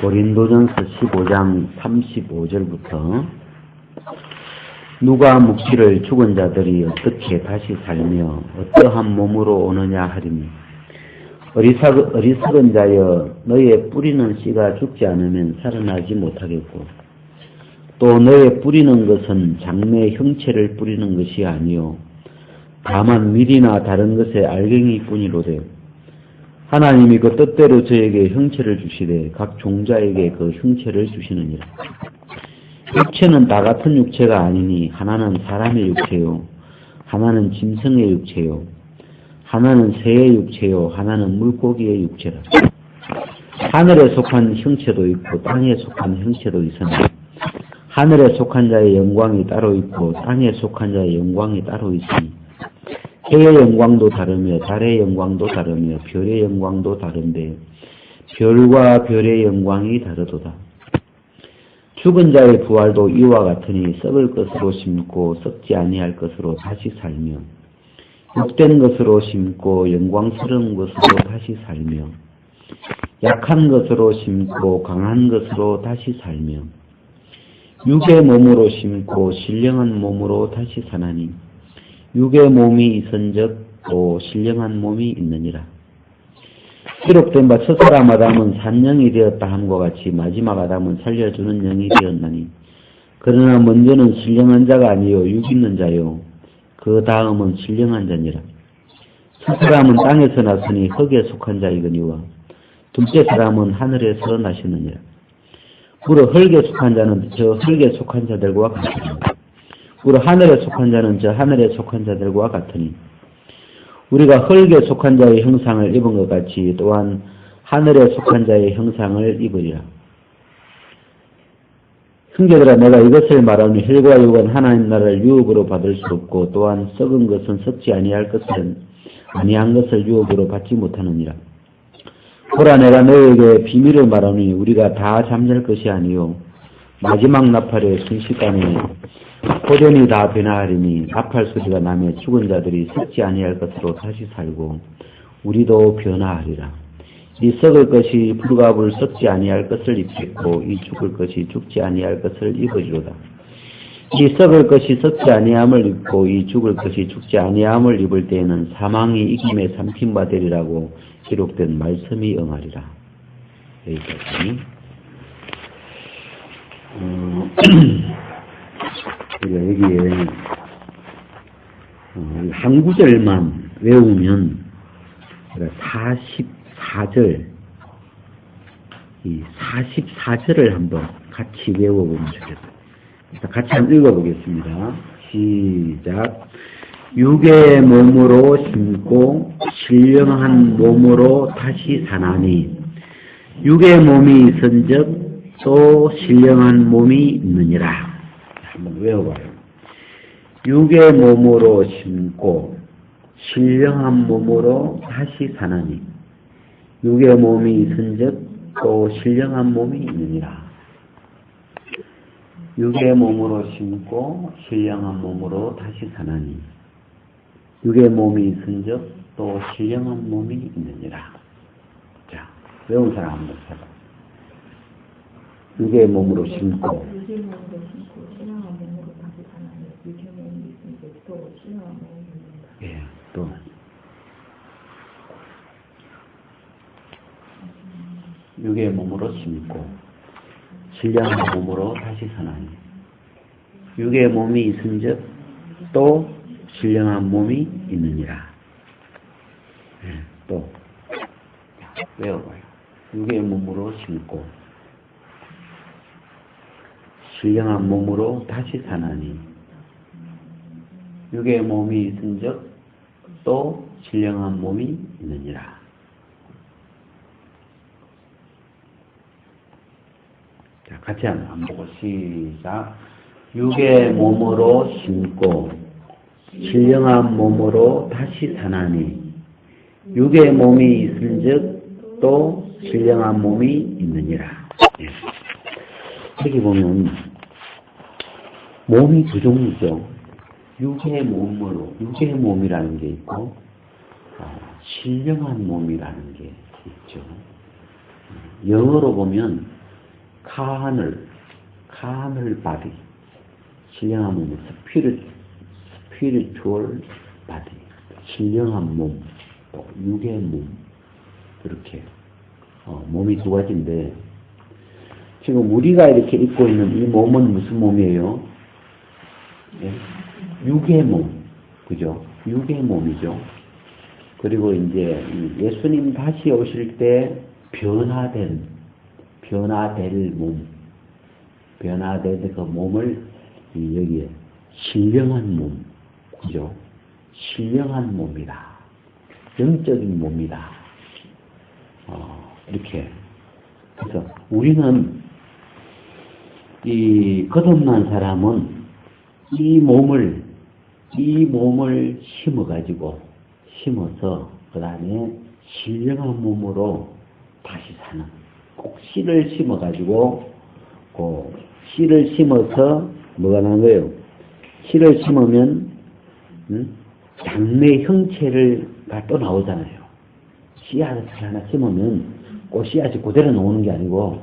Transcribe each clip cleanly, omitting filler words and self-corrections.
고린도전서 15장 35절부터 누가 묻기를 죽은 자들이 어떻게 다시 살며 어떠한 몸으로 오느냐 하리니 어리석은 자여 너의 뿌리는 씨가 죽지 않으면 살아나지 못하겠고 또 너의 뿌리는 것은 장래의 형체를 뿌리는 것이 아니요 다만 밀이나 다른 것의 알갱이뿐이로되 하나님이 그 뜻대로 저에게 형체를 주시되 각 종자에게 그 형체를 주시느니라. 육체는 다 같은 육체가 아니니 하나는 사람의 육체요 하나는 짐승의 육체요 하나는 새의 육체요 하나는 물고기의 육체라. 하늘에 속한 형체도 있고 땅에 속한 형체도 있으나 하늘에 속한 자의 영광이 따로 있고 땅에 속한 자의 영광이 따로 있으니 해의 영광도 다르며 달의 영광도 다르며 별의 영광도 다른데 별과 별의 영광이 다르도다. 죽은 자의 부활도 이와 같으니 썩을 것으로 심고 썩지 아니할 것으로 다시 살며 욕된 것으로 심고 영광스러운 것으로 다시 살며 약한 것으로 심고 강한 것으로 다시 살며 육의 몸으로 심고 신령한 몸으로 다시 사나니 육의 몸이 있은즉 또 신령한 몸이 있느니라. 기록된 바 첫사람 아담은 산영이 되었다 함과 같이 마지막 아담은 살려주는 영이 되었나니 그러나 먼저는 신령한 자가 아니요 육 있는 자요 그 다음은 신령한 자니라. 첫사람은 땅에서 났으니 흙에 속한 자이거니와 둘째 사람은 하늘에서 나시느니라. 무릇 흙에 속한 자는 저 흙에 속한 자들과 같으니 우리 하늘에 속한 자는 저 하늘에 속한 자들과 같으니 우리가 흙에 속한 자의 형상을 입은 것 같이 또한 하늘에 속한 자의 형상을 입으리라. 형제들아 내가 이것을 말하니 혈과 육은 하나님 나라를 유업으로 받을 수 없고 또한 썩은 것은 썩지 아니한 것을 유업으로 받지 못하느니라. 보라 내가 너에게 비밀을 말하니 우리가 다 잠잘 것이 아니요 마지막 나팔의 순식간에 호련이 다 변화하리니 나팔 소리가 나며 죽은 자들이 썩지 아니할 것으로 다시 살고 우리도 변화하리라. 이 썩을 것이 불과 썩지 아니할 것을 입겠고 이 죽을 것이 죽지 아니할 것을 입으리로다. 이 썩을 것이 썩지 아니함을 입고 이 죽을 것이 죽지 아니함을 입을 때에는 사망이 이김에 삼킨 바 되리라고 기록된 말씀이 응하리라. 여기까지. 여기에 한 구절만 외우면 44절 이 44절을 한번 같이 외워보면 좋겠어요. 같이 한번 읽어보겠습니다. 시작. 육의 몸으로 심고 신령한 몸으로 다시 사나니 육의 몸이 있은즉 또 신령한 몸이 있느니라. 한번 외워봐요. 육의 몸으로 심고 신령한 몸으로 다시 사나니 육의 몸이 있은즉 또 신령한 몸이 있느니라. 육의 몸으로 심고 신령한 몸으로 다시 사나니 육의 몸이 있은즉 또 신령한 몸이 있느니라. 자, 외운 사람 한번 해봐. 육의 몸으로 심고 신령한 몸으로 다시 사나니 육의 몸이 있은즉 또 신령한 몸이 있느니라. 예, 또 육의 몸으로 심고 신령한 몸으로 다시 사나니 육의 몸이 있은즉 또 신령한 몸이 있느니라. 예, 또 외워봐요. 육의 몸으로 심고 신령한 몸으로 다시 사나니 육의 몸이 있은즉 또 신령한 몸이 있느니라. 자, 같이 한번 보고 시작. 육의 몸으로 심고 신령한 몸으로 다시 사나니 육의 몸이 있은즉 또 신령한 몸이 있느니라. 예. 여기 보면 몸이 두 종류죠. 육의 몸이라는 게 있고 신령한 몸이라는 게 있죠. 영어로 보면 carnal body. 신령한 몸, spiritual body. 신령한 몸, 또 육의 몸. 이렇게. 몸이 두 가지인데, 지금 우리가 이렇게 입고 있는 이 몸은 무슨 몸이에요? 예? 육의 몸. 그죠? 육의 몸이죠. 그리고 이제 예수님 다시 오실 때 변화될 몸, 변화된 그 몸을 여기에 신령한 몸, 그죠? 신령한 몸이다. 영적인 몸이다. 이렇게. 그래서 우리는 이 거듭난 사람은 이 몸을 심어서 그 다음에 신령한 몸으로 다시 사는. 꼭 씨를 심어가지고 씨를 심어서 뭐가 나는 거예요? 씨를 심으면 장래 형체가 또 나오잖아요. 씨앗을 하나 심으면 꼭 씨앗이 그대로 나오는 게 아니고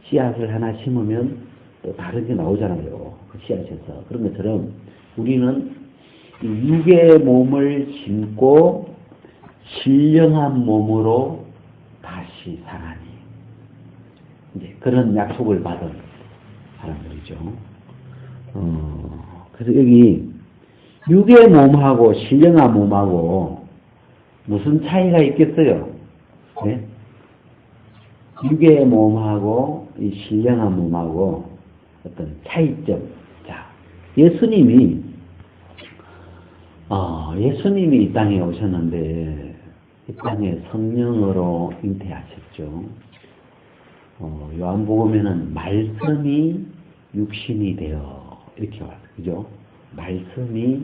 씨앗을 하나 심으면 또 다른 게 나오잖아요. 그 씨앗에서. 그런 것처럼 우리는 이 육의 몸을 심고 신령한 몸으로 다시 살아니. 이제 그런 약속을 받은 사람들이죠. 그래서 여기 육의 몸하고 신령한 몸하고 무슨 차이가 있겠어요? 네? 육의 몸하고 이 신령한 몸하고 어떤 차이점. 자, 예수님이 이 땅에 오셨는데 이 땅에 성령으로 잉태하셨죠. 요한복음에는 말씀이 육신이 되어 이렇게 와요. 그죠? 말씀이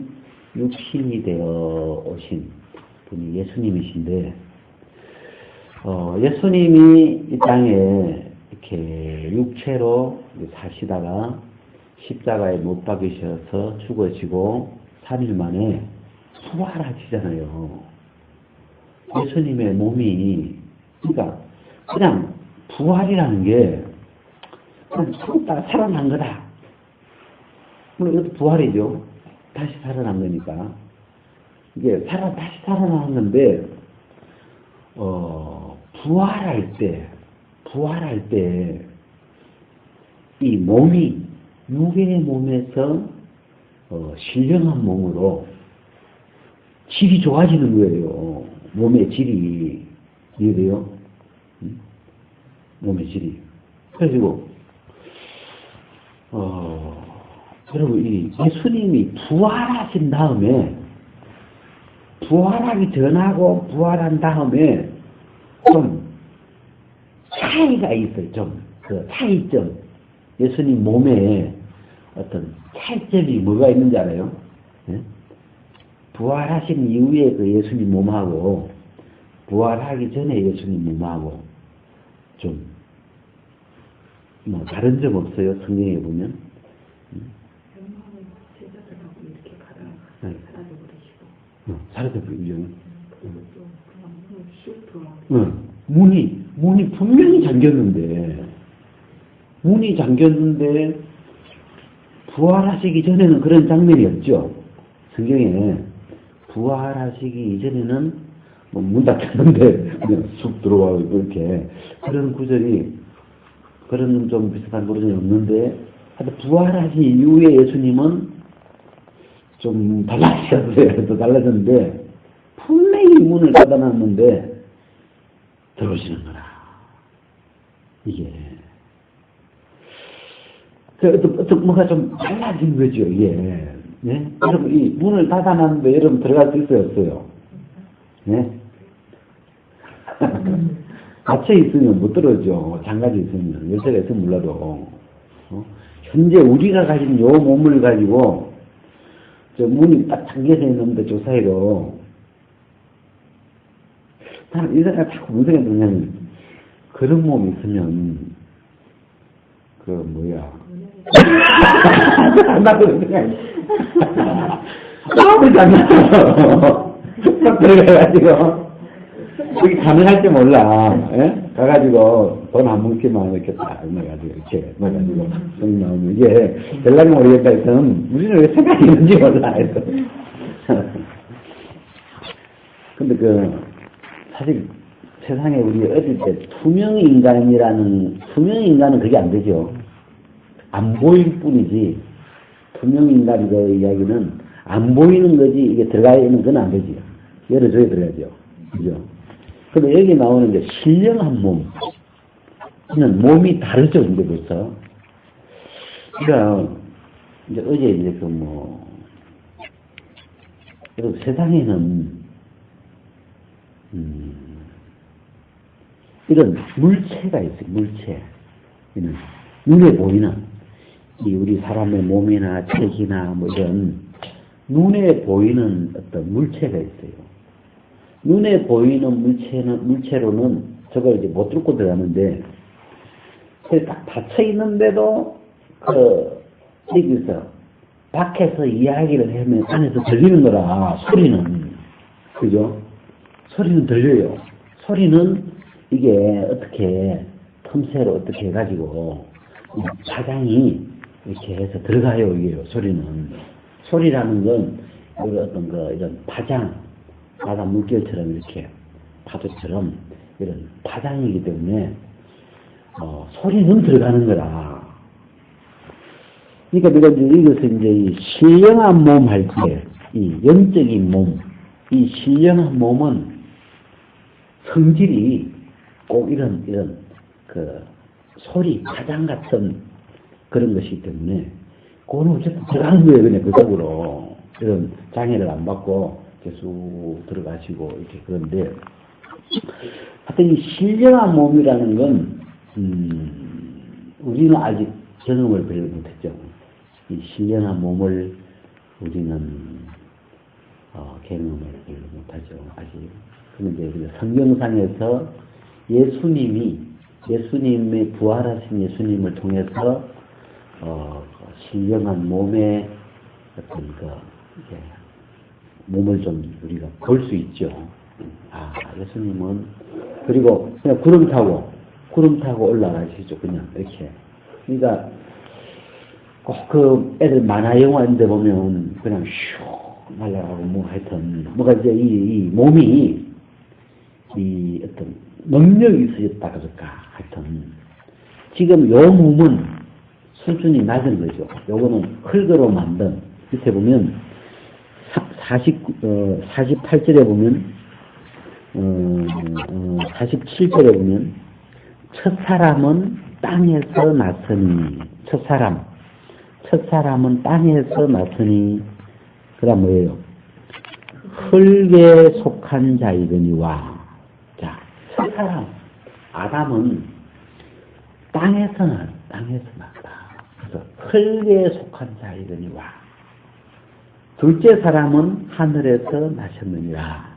육신이 되어 오신 분이 예수님이신데 예수님이 이 땅에 이렇게 육체로 사시다가 십자가에 못 박이셔서 죽어지고 3일 만에 부활하시잖아요. 예수님의 몸이 그러니까 그냥 부활이라는 게 그냥 죽었다가 살아난 거다. 물론 이것도 부활이죠. 다시 살아난 거니까. 이게 다시 살아난 건데 부활할 때 이 몸이 육의 몸에서 신령한 몸으로 질이 좋아지는 거예요. 몸의 질이. 이해돼요? 몸의 질이. 그래가지고 여러분 이 예수님이 부활하신 다음에 부활하기 전하고 부활한 다음에 좀 차이가 있어요. 좀 그 차이점. 예수님 몸에 어떤 차이점이 뭐가 있는지 알아요? 네? 부활하신 이후에 그 예수님 몸하고 부활하기 전에 예수님 몸하고 좀 뭐 다른 점 없어요? 성경에 보면. 영광을 제자들하고 이렇게 사라져버리시고. 사라져버리죠. 그리고 또 그냥 문을 슉 들어가고. 문이 분명히 잠겼는데 부활하시기 전에는 그런 장면이 없죠. 성경에 부활하시기 이전에는 뭐 문 닫혔는데 그냥 쑥 들어와서 이렇게 그런 구절이 그런 좀 비슷한 구절이 없는데 하여튼 부활하신 이후에 예수님은 좀 달라졌어요. 또 달라졌는데 분명히 문을 닫아놨는데 들어오시는 거라. 이게 어떤 뭐가 좀 달라진 거죠. 이게. 네? 여러분 이 문을 닫아놨는데 여러분 들어갈 수 있어요, 없어요? 네? 닫혀 있으면 못 들어오죠. 장가져 있으면 열쇠가 있으면 몰라도. 현재 우리가 가진 요 몸을 가지고 저 문이 딱 잠겨져 있는데 저 사이로 나는 이 생각 자꾸 무슨 생각이 드냐면 그런 몸이 있으면 그 뭐야 나도 생각이 너무 장난쳐 딱 들어가가지고 여기 가능할지 몰라. 예? 가가지고 돈 안 뭉치면 이렇게 딱 넣어가지고 이렇게 넣어가지고 성 나오면 이게 될랑이 모르겠다 해서는 우리는 왜 생각이 있는지 몰라 해서. 근데 사실 세상에 우리 어릴 때 투명 인간은 그게 안 되죠. 안 보일 뿐이지. 투명 인간 이야기는 안 보이는 거지 이게 들어가 있는 건 안 되지요. 열어줘야 들어가죠. 그죠? 근데 여기 나오는 게 신령한 몸. 이는 몸이 다르죠, 이제 벌써. 그러니까, 이제 어제 이제 여러분 세상에는, 이런 물체가 있어요, 물체. 눈에 보이는, 우리 사람의 몸이나 책이나 뭐 이런, 눈에 보이는 어떤 물체가 있어요. 눈에 보이는 물체로는 저걸 이제 못 뚫고 들어가는데, 딱 닫혀 있는데도, 여기서, 밖에서 이야기를 하면 안에서 들리는 거라, 소리는. 그죠? 소리는 들려요. 소리는 이게 어떻게, 틈새로 어떻게 해가지고, 파장이 이렇게 해서 들어가요, 이게요, 소리는. 소리라는 건, 이런 파장, 바다 물결처럼 이렇게, 파도처럼, 이런 파장이기 때문에, 소리는 들어가는 거라. 그러니까 내가 이것을 이제 이 신령한 몸 할 때, 이 영적인 몸, 이 신령한 몸은 성질이 꼭 이런 소리, 파장 같은 그런 것이기 때문에, 그거는 어쨌든 들어가는 거예요, 그냥 그쪽으로. 이런 장애를 안 받고 계속 들어가시고, 이렇게 그런데, 하여튼 이 신령한 몸이라는 건, 우리는 아직 경험을 별로 못했죠. 이 신령한 몸을 우리는, 경험을 별로 못하죠, 아직. 그런데 성경상에서 예수님의 부활하신 예수님을 통해서, 신령한 몸의 어떤 몸을 좀 우리가 볼 수 있죠. 예수님은, 그리고 그냥 구름 타고 올라가시죠, 그냥, 이렇게. 그러니까, 꼭 애들 만화 영화인데 보면, 그냥 슉 날아가고, 하여튼, 뭐가 이제 이 몸이, 어떤 능력이 있으셨다 그럴까, 하여튼. 지금 요 몸은 수준이 낮은 거죠. 요거는 흙으로 만든, 밑에 보면, 48절에 보면, 47절에 보면, 첫사람은 땅에서 났으니, 첫사람은 땅에서 났으니, 그 다음 뭐예요? 흙에 속한 자이거니와. 자, 첫사람, 아담은 땅에서 났다. 그래서 흙에 속한 자이거니와. 둘째 사람은 하늘에서 나셨느니라.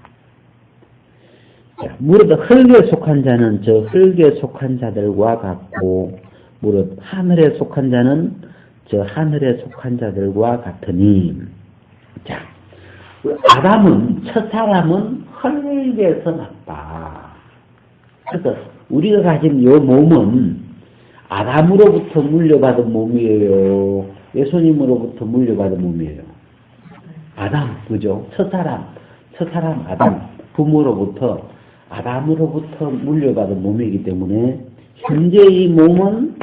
무릇 흙에 속한 자는 저 흙에 속한 자들과 같고, 무릇 하늘에 속한 자는 저 하늘에 속한 자들과 같으니. 자, 첫 사람은 흙에서 났다. 그래서 우리가 가진 이 몸은 아담으로부터 물려받은 몸이에요, 예수님으로부터 물려받은 몸이에요? 아담, 그죠? 첫사람 아담, 부모로부터, 아담으로부터 물려받은 몸이기 때문에, 현재 이 몸은,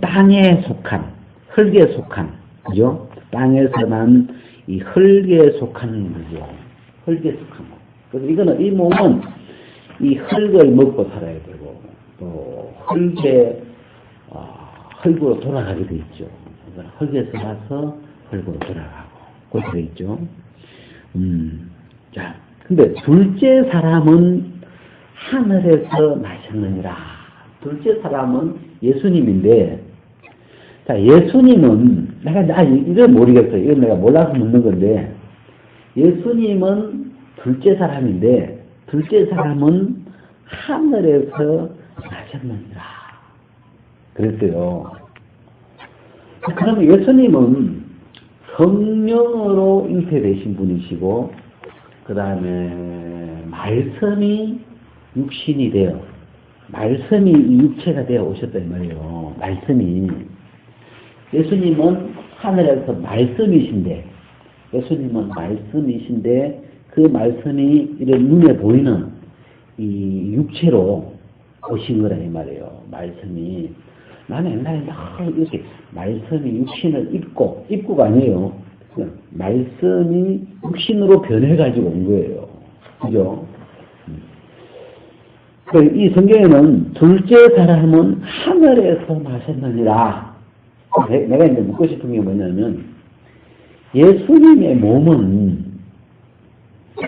땅에 속한, 흙에 속한, 그죠? 땅에서 난 이 흙에 속한 거죠. 흙에 속한 거. 그래서 이거는, 이 몸은 이 흙을 먹고 살아야 되고, 또 흙으로 돌아가게 돼 있죠. 흙에서 나서 흙으로 돌아가고, 그렇게 돼 있죠. 자, 근데 둘째 사람은 하늘에서 나셨느니라. 둘째 사람은 예수님인데, 자, 예수님은, 이걸 모르겠어요. 이건 내가 몰라서 묻는 건데, 예수님은 둘째 사람인데, 둘째 사람은 하늘에서 나셨느니라. 그랬어요. 그러면 예수님은 성령으로 잉태되신 분이시고, 그 다음에 말씀이 육신이 되어 말씀이 육체가 되어 오셨다 이 말이에요. 말씀이 예수님은 하늘에서 말씀이신데 예수님은 말씀이신데 그 말씀이 이런 눈에 보이는 이 육체로 오신 거라 이 말이에요. 말씀이 나는 옛날에 막 이렇게 말씀이 육신을 입고가 아니에요. 그냥 말씀이 육신으로 변해가지고 온 거예요. 그죠? 이 성경에는 둘째 사람은 하늘에서 나셨느니라. 내가 이제 묻고 싶은 게 뭐냐면 예수님의 몸은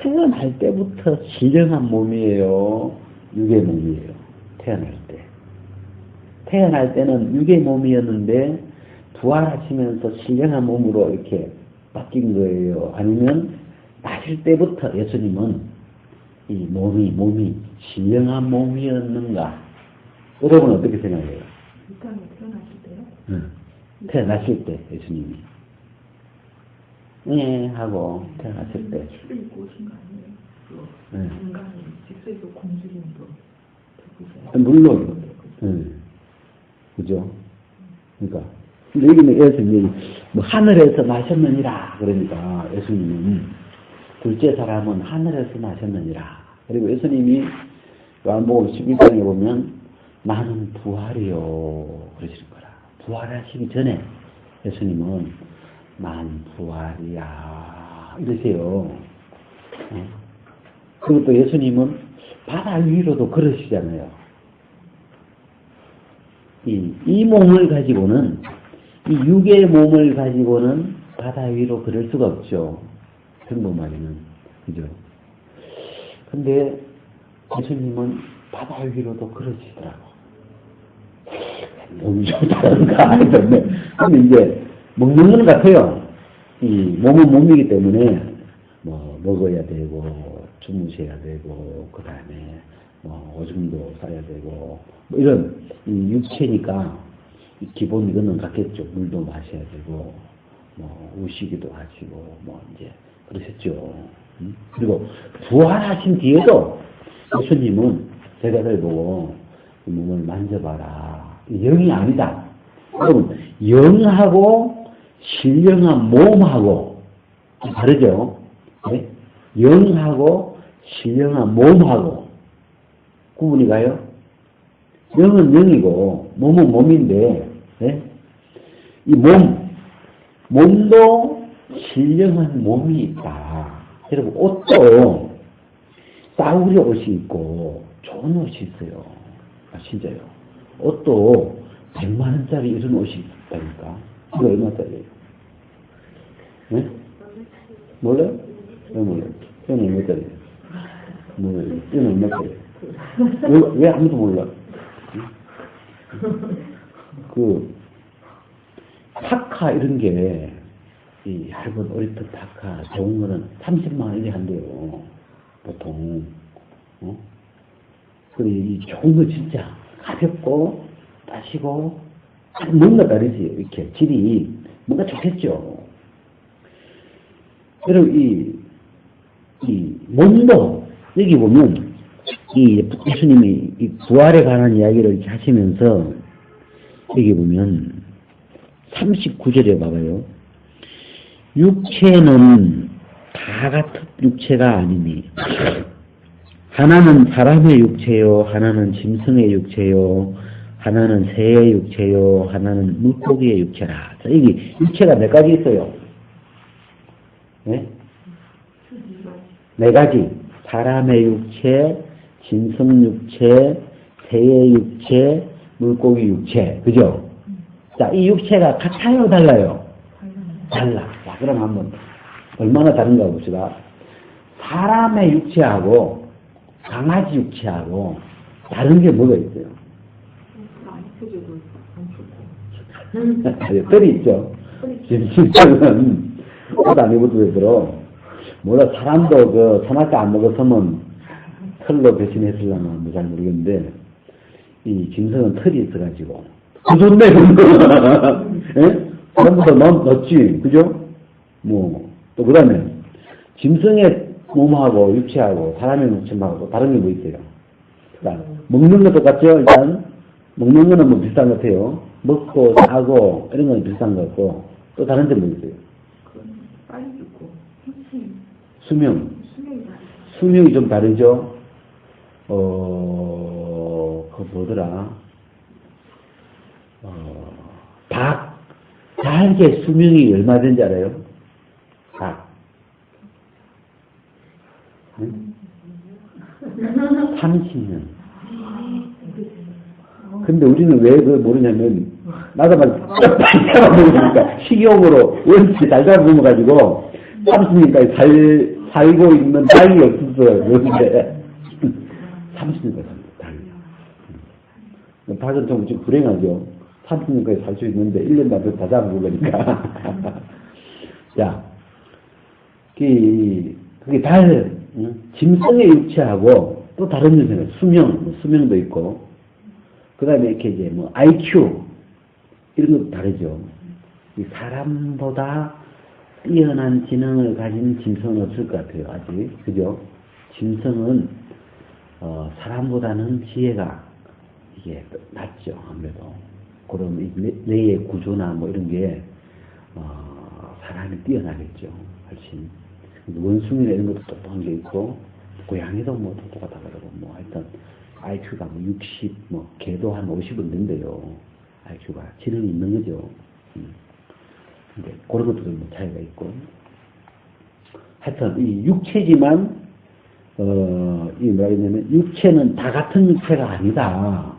태어날 때부터 신령한 몸이에요. 육의 몸이에요. 태어날 때. 태어날 때는 육의 몸이었는데 부활하시면서 신령한 몸으로 이렇게 바뀐 거예요. 아니면 나실 때부터 예수님은 이 몸이 신령한 몸이었는가? 여러분 어떻게 생각해요? 이 땅에 태어났을 때요? 응. 태어났을 때 예수님이 네 하고 태어났을 때 추를 입고 오신 거 아니에요? 네. 인간이 직세도 공주님도 되고 물론 그죠? 그러니까 근데 여기는 예수님이 뭐 하늘에서 나셨느니라 그러니까 예수님은 둘째 사람은 하늘에서 나셨느니라. 그리고 예수님이 요한복음 11장에 보면 나는 부활이요 그러시는 거라. 부활하시기 전에 예수님은 난 부활이야 이러세요. 그리고 또 예수님은 바다 위로도 걸으시잖아요. 이 몸을 가지고는 이 육의 몸을 가지고는 바다 위로 걸을 수가 없죠. 평범하게는. 그죠? 근데 예수님은 바다 위로도 걸으시더라고. 몸이 좀 다른가? 아니던데. 근데 이제 먹는 건 같아요. 이 몸은 몸이기 때문에 뭐 먹어야 되고 주무셔야 되고 그 다음에 뭐 오줌도 싸야 되고 뭐 이런 이 육체니까 기본 이거는 같겠죠. 물도 마셔야 되고 뭐 우시기도 하시고 뭐 이제 그러셨죠. 그리고 부활하신 뒤에도 예수님은 제가 그걸 보고 이 몸을 만져봐라. 영이 아니다. 여러분 영하고 신령한 몸하고 다르죠. 네? 영하고 신령한 몸하고 구분이 가요? 영은 영이고 몸은 몸인데 네? 이 몸도 신령한 몸이 있다. 여러분 옷도 싸구려 옷이 있고 좋은 옷이 있어요. 아 진짜요. 옷도 100만 원짜리 이런 옷이 있다니까. 이거 얼마짜리예요? 네? 몰라요? 왜 몰라요? 이건 얼마짜리예요? 몰라요. 이건 얼마짜리예요? 왜 아무도 몰라? 그 파카 이런 게 이 얇은 오리털 파카 좋은 거는 30만 원이 한대요. 보통. 그리고 이 좋은 거 진짜 가볍고 따시고 뭔가 다르지. 이렇게 질이 뭔가 좋겠죠. 그리고 이 몸도 여기 보면 이 예수님이 이 부활에 관한 이야기를 이렇게 하시면서 여기 보면 39절에 봐봐요. 육체는 다 같은 육체가 아니니 하나는 사람의 육체요 하나는 짐승의 육체요 하나는 새의 육체요 하나는 물고기의 육체라. 자, 여기 육체가 몇 가지 있어요? 네? 네 가지. 사람의 육체, 짐승 육체, 새의 육체, 물고기 육체. 그죠? 자, 이 육체가 같아요, 달라요? 달라. 자, 그럼 한번 얼마나 다른가 봅시다. 사람의 육체하고 강아지 육체하고 다른 게 뭐가 있어요? 털이 있죠. 짐승은 옷 안 입어도 되도록 뭐라 사람도 그 산악자 안 먹었으면 털로 대신했으려나 뭐 잘 모르겠는데 이 짐승은 털이 있어가지고 좋네. 예? 사람보다 마음 낫지, 그죠? 뭐 또 그다음에 짐승의 몸하고 육체하고 사람의 육체하고 다른 게 뭐 있어요? 그러니까 먹는 것도 똑같죠. 일단 먹는 거는 뭐 비슷한 것 같아요. 먹고 자고 이런 건 비슷한 것 같고 또 다른 데 뭐 있어요? 빨리 죽고 수명. 수명이 다 수명이 좀 다르죠. 그 뭐더라? 닭의 수명이 얼마 된지 알아요? 닭. 응? 30년. 근데 우리는 왜 그걸 모르냐면, 나도 막, 빨리 잡아먹으니까, 식용으로 원치 잘 잡아먹어가지고, 30년까지 살고 있는 닭이 없었어요. 그런데, 30년까지 삽니다, 닭이. 닭은 좀 불행하죠. 30년까지 살 수 있는데, 1년 남아서 다 잡아먹으니까. 자, 그게 달, 짐승의 육체하고, 또 다른 유생은 수명도 있고, 그 다음에 이렇게 이제 뭐 IQ 이런 것도 다르죠. 이 사람보다 뛰어난 지능을 가진 짐승은 없을 것 같아요. 아직 그죠? 짐승은 사람보다는 지혜가 이게 낮죠. 아무래도 그럼 이 뇌의 구조나 뭐 이런 게 사람이 뛰어나겠죠. 훨씬 원숭이나 이런 것도 똑똑한 게 있고 고양이도 뭐 똑똑하다 그러고 뭐 하여튼 IQ가 뭐 60, 뭐, 개도 한 50은 된대요. IQ가. 지능이 있는 거죠. 근데, 그런 것도 뭐 차이가 있고. 하여튼, 이 육체지만, 이 뭐라 했냐면, 육체는 다 같은 육체가 아니다.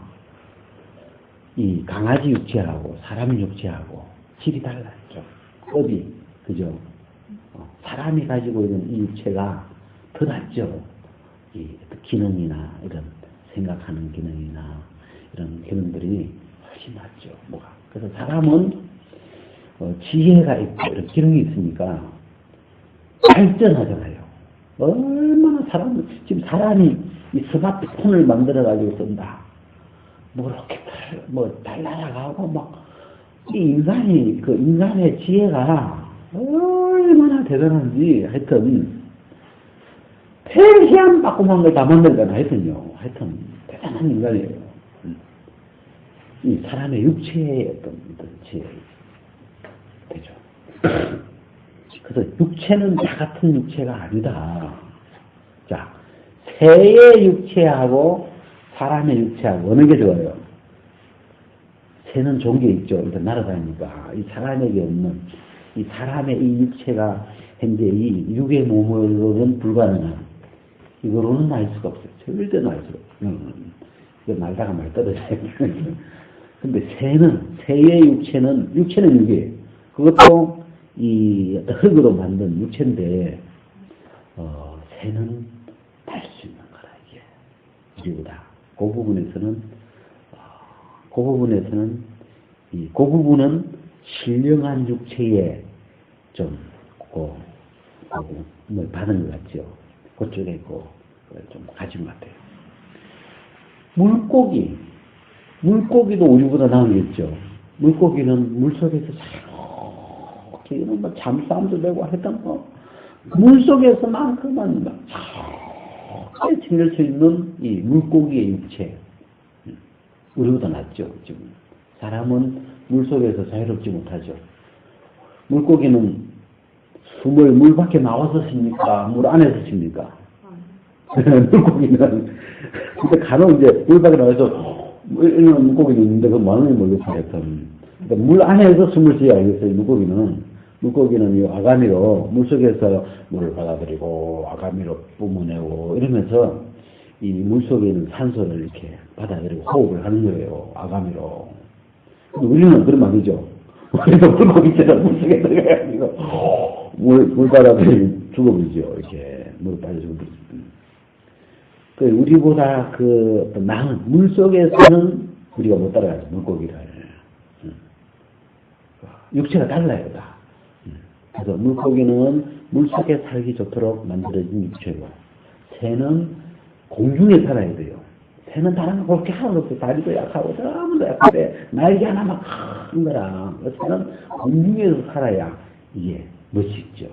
이 강아지 육체하고, 사람 육체하고, 질이 달라요. 급이, 그죠? 사람이 가지고 있는 이 육체가 더 낫죠. 이 기능이나 이런, 생각하는 기능이나 이런 기능들이 훨씬 낫죠. 뭐가. 그래서 사람은 지혜가 있고 이런 기능이 있으니까 발전하잖아요. 얼마나 지금 사람이 이 스마트폰을 만들어가지고 쓴다. 뭐 로켓 달나라가고 막 이 인간의 지혜가 얼마나 대단한지 하여튼 폐시한 바꿈한 걸 다 만들잖아, 하여튼, 대단한 인간이에요. 이 사람의 육체의 어떤 지혜, 되죠. 그래서 육체는 다 같은 육체가 아니다. 자, 새의 육체하고 사람의 육체하고 어느 게 좋아요? 새는 좋은 게 있죠. 일단 날아다니니까. 이 사람에게 없는, 이 사람의 이 육체가 현재 이 육의 몸으로는 불가능한, 이거로는 날 수가 없어요. 절대 날 수가 없어요. 이거 날다가 말 떨어져요. 근데 새의 육체는 육이에요. 그것도 이 흙으로 만든 육체인데, 새는 날 수 있는 거라, 이게. 우리보다. 그 부분은 신령한 육체에 좀, 뭘 받은 것 같죠. 그쪽에 좀 가진 것 같아요. 물고기도 우리보다 나은 게 있죠. 물고기는 물속에서 이렇게 뭐 잠수함도 되고 하여튼 물속에서만큼은 잘 지낼 수 있는 이 물고기의 육체. 우리보다 낫죠. 지금 사람은 물속에서 자유롭지 못하죠. 물고기는 숨을 물 밖에 나와서 쉽니까? 물 안에서 쉽니까? 물고기는 근데 간혹 이제 물 밖에 나와서 이런 물고기도 있는데 그건 뭐하는지 모르겠어요. 하여튼 물 안에서 숨을 쉬어야 알겠어요. 물고기는 이 아가미로 물속에서 물을 받아들이고 아가미로 뿜어내고 이러면서 이 물속에 있는 산소를 이렇게 받아들이고 호흡을 하는 거예요. 아가미로. 근데 우리는 그러면 안 되죠. 우리도 물고기처럼 물속에 들어가가지고 물 받아들이고 죽어버리죠. 이렇게 물을 빠져 죽어버리죠. 우리보다 어떤 나은 물속에서는 우리가 못 따라가죠. 물고기를. 육체가 달라요, 다. 그래서 물고기는 물속에 살기 좋도록 만들어진 육체고, 새는 공중에 살아야 돼요. 새는 다른 거 그렇게 하나도 없어요. 다리도 약하고, 너무도 약한데, 날개 하나만 큰 거라. 새는 공중에서 살아야 이게 멋있죠.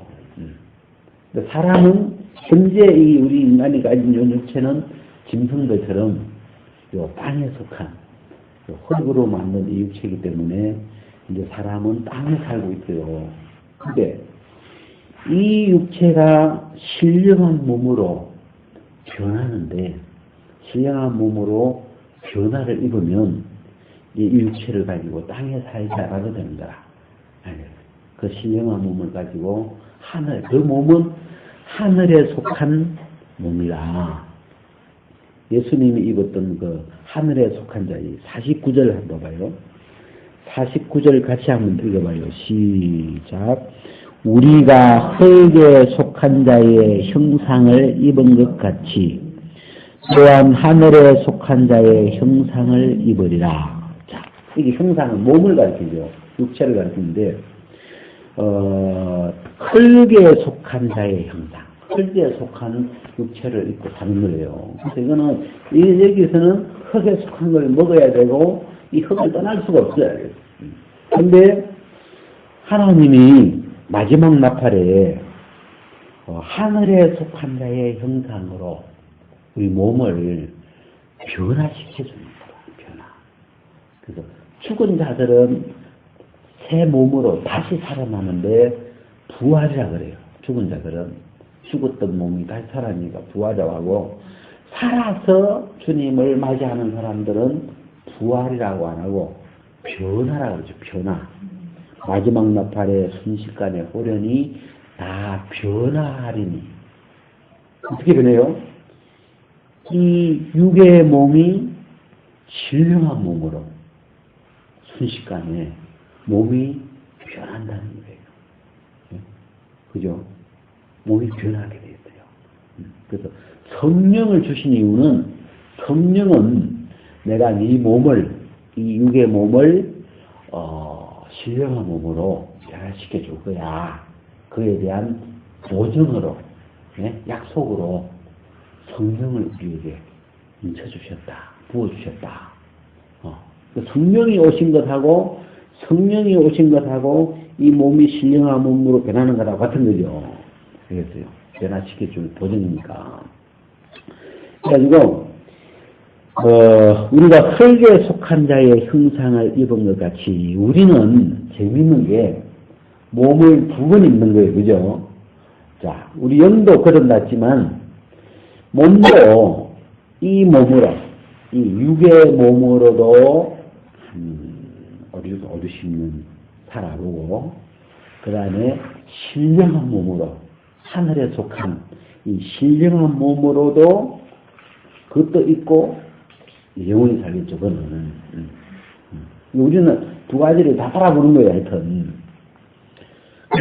근데 사람은 현재 이 우리 인간이 가진 요 육체는 짐승들처럼 요 땅에 속한 요 흙으로 만든 이 육체이기 때문에 이제 사람은 땅에 살고 있어요. 근데 이 육체가 신령한 몸으로 변하는데 신령한 몸으로 변화를 입으면 이 육체를 가지고 땅에 살게 되는 거라. 그 신령한 몸을 가지고 그 몸은 하늘에 속한 몸이라. 예수님이 입었던 그 하늘에 속한 자의 49절 한번 봐요. 49절 같이 한번 읽어봐요. 시작. 우리가 흙에 속한 자의 형상을 입은 것 같이 또한 하늘에 속한 자의 형상을 입으리라. 자, 이게 형상은 몸을 가리키죠. 육체를 가리키는데 흙에 속한 자의 형상, 흙에 속한 육체를 입고 사는 거예요. 그래서 이거는 여기서는 흙에 속한 걸 먹어야 되고 이 흙을 떠날 수가 없어요. 근데 하나님이 마지막 나팔에 하늘에 속한 자의 형상으로 우리 몸을 변화시켜줍니다. 변화. 그래서 죽은 자들은 새 몸으로 다시 살아나는데 부활이라 그래요. 죽은 자들은 죽었던 몸이 다시 살아나니까 부활이라고 하고 살아서 주님을 맞이하는 사람들은 부활이라고 안 하고 변화라고 그러죠. 변화. 마지막 나팔의 순식간에 호련히 다 변화하리니. 어떻게 변해요? 이 육의 몸이 신령한 몸으로 순식간에 몸이 변한다는 거예요. 그죠? 몸이 변하게 되었어요. 그래서 성령을 주신 이유는 성령은 내가 이 몸을, 이 육의 몸을 신령한 몸으로 변화시켜 줄 거야. 그에 대한 보증으로, 약속으로 성령을 우리에게 인쳐주셨다. 부어주셨다. 성령이 오신 것하고 이 몸이 신령한 몸으로 변하는 것하고 같은 거죠. 알겠어요? 변화시켜줄 보증이니까. 그래가지고 우리가 흙에 속한 자의 형상을 입은 것 같이 우리는 재밌는 게 몸을 두 번 입는 거예요. 그죠? 자, 우리 영도 거듭났지만 몸도 이 몸으로, 이 육의 몸으로도 어르신은 살아보고 그 다음에 신령한 몸으로 하늘에 속한 이 신령한 몸으로도 그것도 있고 영원히 살겠죠. 그거는 우리는 두 가지를 다 살아보는 거예요. 하여튼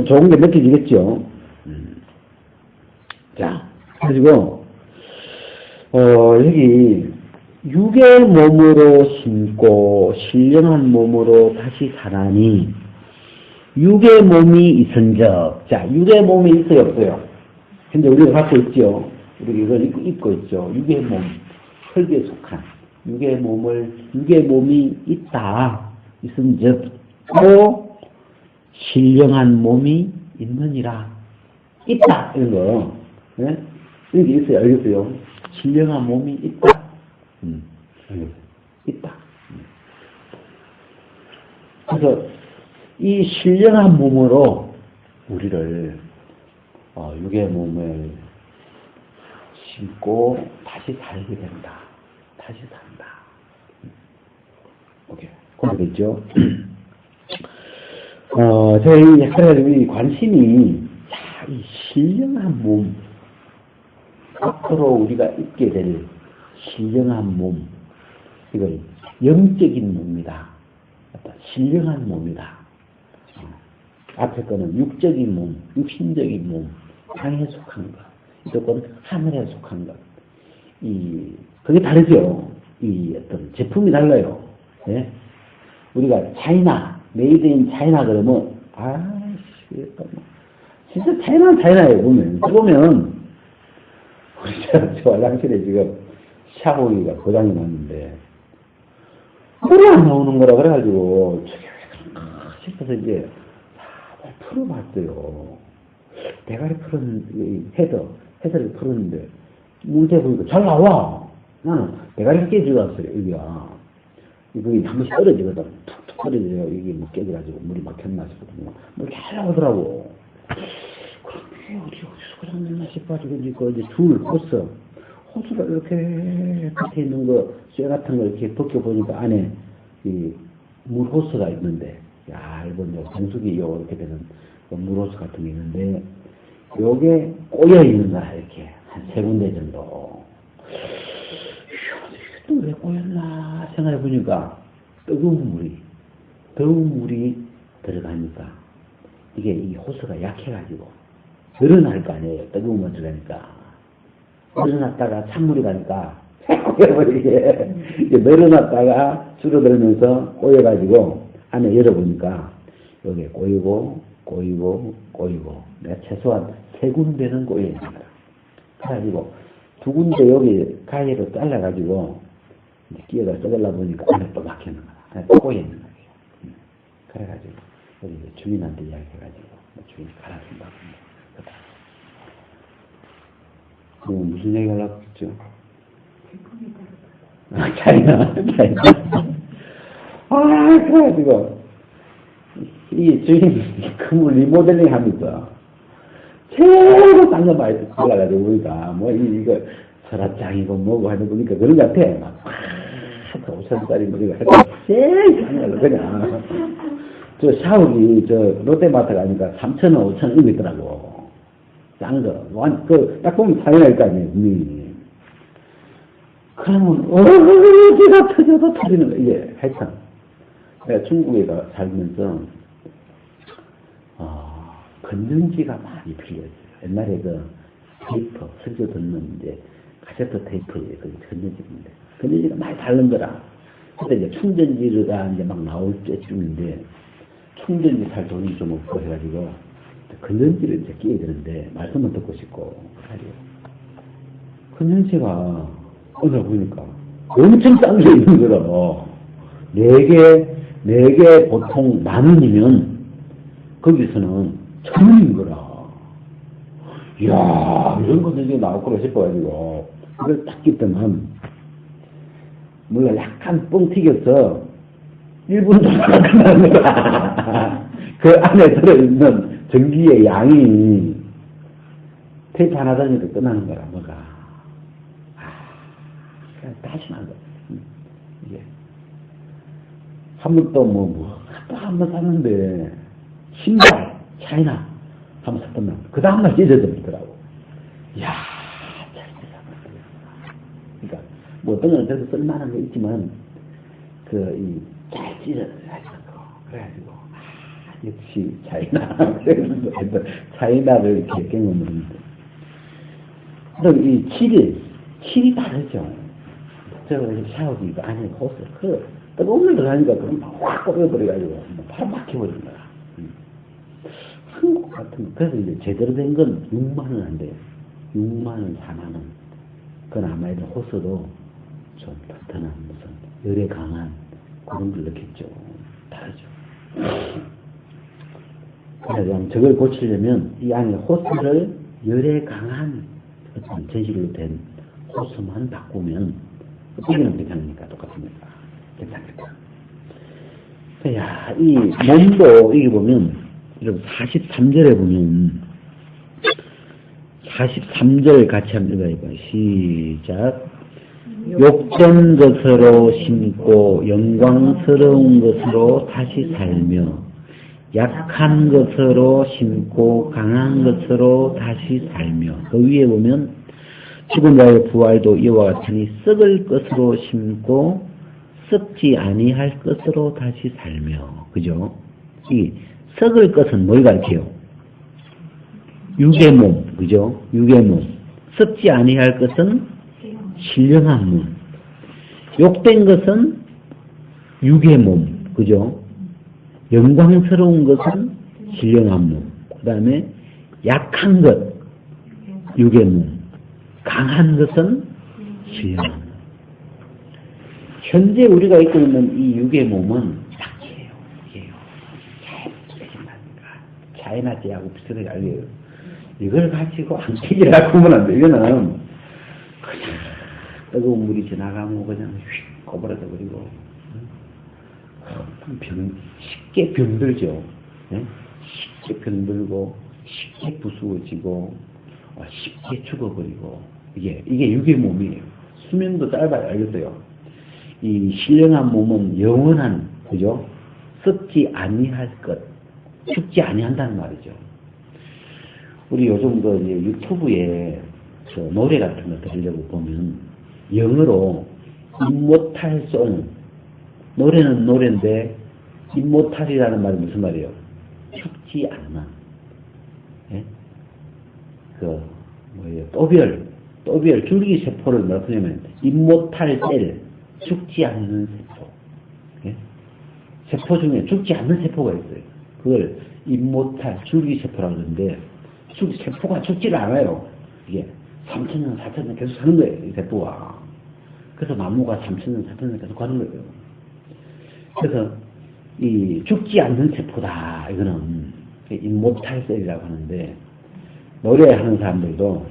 좋은 게 느껴지겠죠. 자, 가지고 여기 육의 몸으로 심고 신령한 몸으로 다시 살아니 육의 몸이 있은적. 자, 육의 몸이 있어요, 없어요? 근데 우리가 갖고 있죠. 우리가 이걸 입고 있죠. 육의 몸, 흙에 속한 육의 몸이 있다. 있은적 또 신령한 몸이 있느니라. 있다 이런 거. 네? 이런 게 있어요. 알겠어요? 신령한 몸이 있다. 있다. 그래서 이 신령한 몸으로 우리를 육의 몸을 심고 다시 살게 된다. 다시 산다. 오케이. 그렇겠죠? 저희 하나님이 관심이 이 신령한 몸, 앞으로 우리가 입게 될 신령한 몸, 이걸 영적인 몸이다. 신령한 몸이다. 앞에 거는 육적인 몸, 육신적인 몸, 땅에 속한 것, 이건 하늘에 속한 것. 그게 다르죠. 이 어떤 제품이 달라요. 네? 우리가 차이나, 메이드 인 차이나 그러면, 진짜 차이나예요, 보면. 저 화장실에 지금 샤워기가 고장이 났는데, 물이 안 나오는 거라 그래가지고, 저게 왜 그런가 싶어서 이제, 풀어봤어요. 대가리 풀은 해설을 풀었는데 문제 보니까 잘 나와. 나는 대가리가 깨져갔어요, 여기가. 이거 한 번씩 떨어지거든. 툭툭 떨어져요. 이게 뭐 깨져가지고 물이 막혔나 싶거든요. 잘 나오더라고. 그런데 어디서 고장났나 싶어가지고 이제 줄 호스가 이렇게 밑에 있는 쇠 같은 거 이렇게 벗겨보니까 안에 물 호스가 있는데, 얇은 정수기 이렇게 되는 물 호스 같은 게 있는데, 요게 꼬여 있는 거야, 이렇게. 한 3군데 정도. 또 왜 꼬였나 생각해 보니까 더운 물이 들어가니까 이게 이 호스가 약해가지고 늘어날 거 아니에요. 뜨거운 물 들어가니까 늘어났다가 찬물이 가니까 이게 늘어났다가 줄어들면서 꼬여가지고 안에 열어보니까 여기 꼬이고 내가 최소한 3군데는 꼬여 있는 거야. 그래가지고 2군데 여기 가위로 잘라가지고 끼어다 썩으려 보니까 안에 또 막히는 거야. 안에 또 꼬여 있는 거예요. 그래가지고 우리 주인한테 이야기해가지고 주인이 갈아준다고 합니다. 무슨 얘기 하려고 했죠? 차이나. 그래가지고 이 주인이 그 리모델링 하면서 최고 딴 거 많이 골라가지고 우리가 뭐 이거 서랍장이고 뭐고 하는 거니까 그런 것 같아. 막 5천원짜리 뭐 이거 할때 제일 싼 걸로 그냥 저 샤워기 롯데마트 가니까 3,000원 5,000원 이거 있더라고. 싼 거. 딱 보면 차이나 일 거 아니에요. 그러면 어디가 터져도 터지는 거 이게 하여튼 내가 중국에 살면서 건전지가 많이 필요했어요. 옛날에 테이프, 설교 듣는 카세트 테이프에 건전지인데, 건전지가 많이 다른 거라. 그때 이제 충전지가 이제 막 나올 때쯤인데, 충전지 살 돈이 좀 없고 해가지고, 건전지를 이제 끼게 되는데, 말씀을 듣고 싶고, 그래가지고. 건전지가, 오늘 보니까, 엄청 싼 게 있는 거라. 4개 보통 10,000원이면, 거기서는 1,000원인 거라. 이야, 이런 것들이 나왔구나 싶어가지고, 그걸 딱 깃더만, 물론 약간 뻥 튀겨서, 1분 정도가 끝나는 거야. 그 안에 들어있는 전기의 양이, 테이프 하나 다니까 끝나는 거라, 뭐가. 다시 난 거야. 이게. 한 번 또 또 한 번 샀는데, 신발, 차이나, 한번 샀더만, 그 다음날 찢어져버리더라고. 이야, 잘 찢어졌다. 그러니까, 뭐 어떤 건 그래도 쓸만한 게 있지만, 잘 찢어져가지고, 그래가지고, 역시 차이나, 차이나를 이렇게 경험했는데. 그럼 이 칠이 다르죠. 샤워기 안에 호스, 뜨거운 물 들어가니까 그럼 확 꺼져버려가지고, 바로 막혀버린 거야. 한국 같은, 그래서 이제 제대로 된 건 6만원 안 돼요. 6만원, 4만원. 그건 아마도 호스도 좀 튼튼한 무슨 열에 강한 그런 걸 넣겠죠. 다르죠. 그래서 저걸 고치려면 이 안에 호스를 열에 강한 어떤 전시로 된 호스만 바꾸면 여기는 괜찮으니까 똑같으니까 괜찮겠다. 야, 이 몸도 이게 보면 43절에 보면 43절 같이 한번 읽어봐요. 시작. 욕된 것으로 심고 영광스러운 것으로 다시 살며 약한 것으로 심고 강한 것으로 다시 살며 그 위에 보면 죽은 자의 부활도 이와 같으니 썩을 것으로 심고 썩지 아니할 것으로 다시 살며 그죠? 이 썩을 것은 뭘 가르쳐요? 육의 몸, 그죠? 육의 몸. 썩지 아니할 것은 신령한 몸. 욕된 것은 육의 몸, 그죠? 영광스러운 것은 신령한 몸. 그 다음에 약한 것, 육의 몸. 강한 것은 신령한 몸. 현재 우리가 입고 있는 이 육의 몸은 약해요. 잘 깨진다니까. 차이나지하고 비슷하게 알려요. 이걸 가지고 안티지라고 하면 안 돼. 이거는 그냥 뜨거운 물이 지나가면 그냥 휙 꺼버려져 버리고 쉽게 병들죠. 네? 쉽게 병들고 쉽게 부수어지고 쉽게 죽어버리고 이게 육의 몸이에요. 수명도 짧아요. 알겠어요? 이 신령한 몸은 영원한 그죠? 썩지 아니할 것, 죽지 아니한다는 말이죠. 우리 요즘 그 유튜브에 저 노래 같은 거 들으려고 보면 영어로 이모탈 송, 노래는 노래인데 이모탈이라는 말이 무슨 말이에요? 죽지 않는. 예? 그 뭐예요? 또별 줄기세포를 뭐라고 하냐면 이모탈 셀, 죽지 않는 세포. 예? 세포 중에 죽지 않는 세포가 있어요. 그걸 이모탈 줄기세포라고 하는데 세포가 죽지를 않아요. 이게 3,000년, 4,000년 계속 사는 거예요. 이 세포가. 그래서 나무가 3,000년, 4,000년 계속 가는 거예요. 그래서 이 죽지 않는 세포다. 이거는 임모탈 셀이라고 하는데 노래하는 사람들도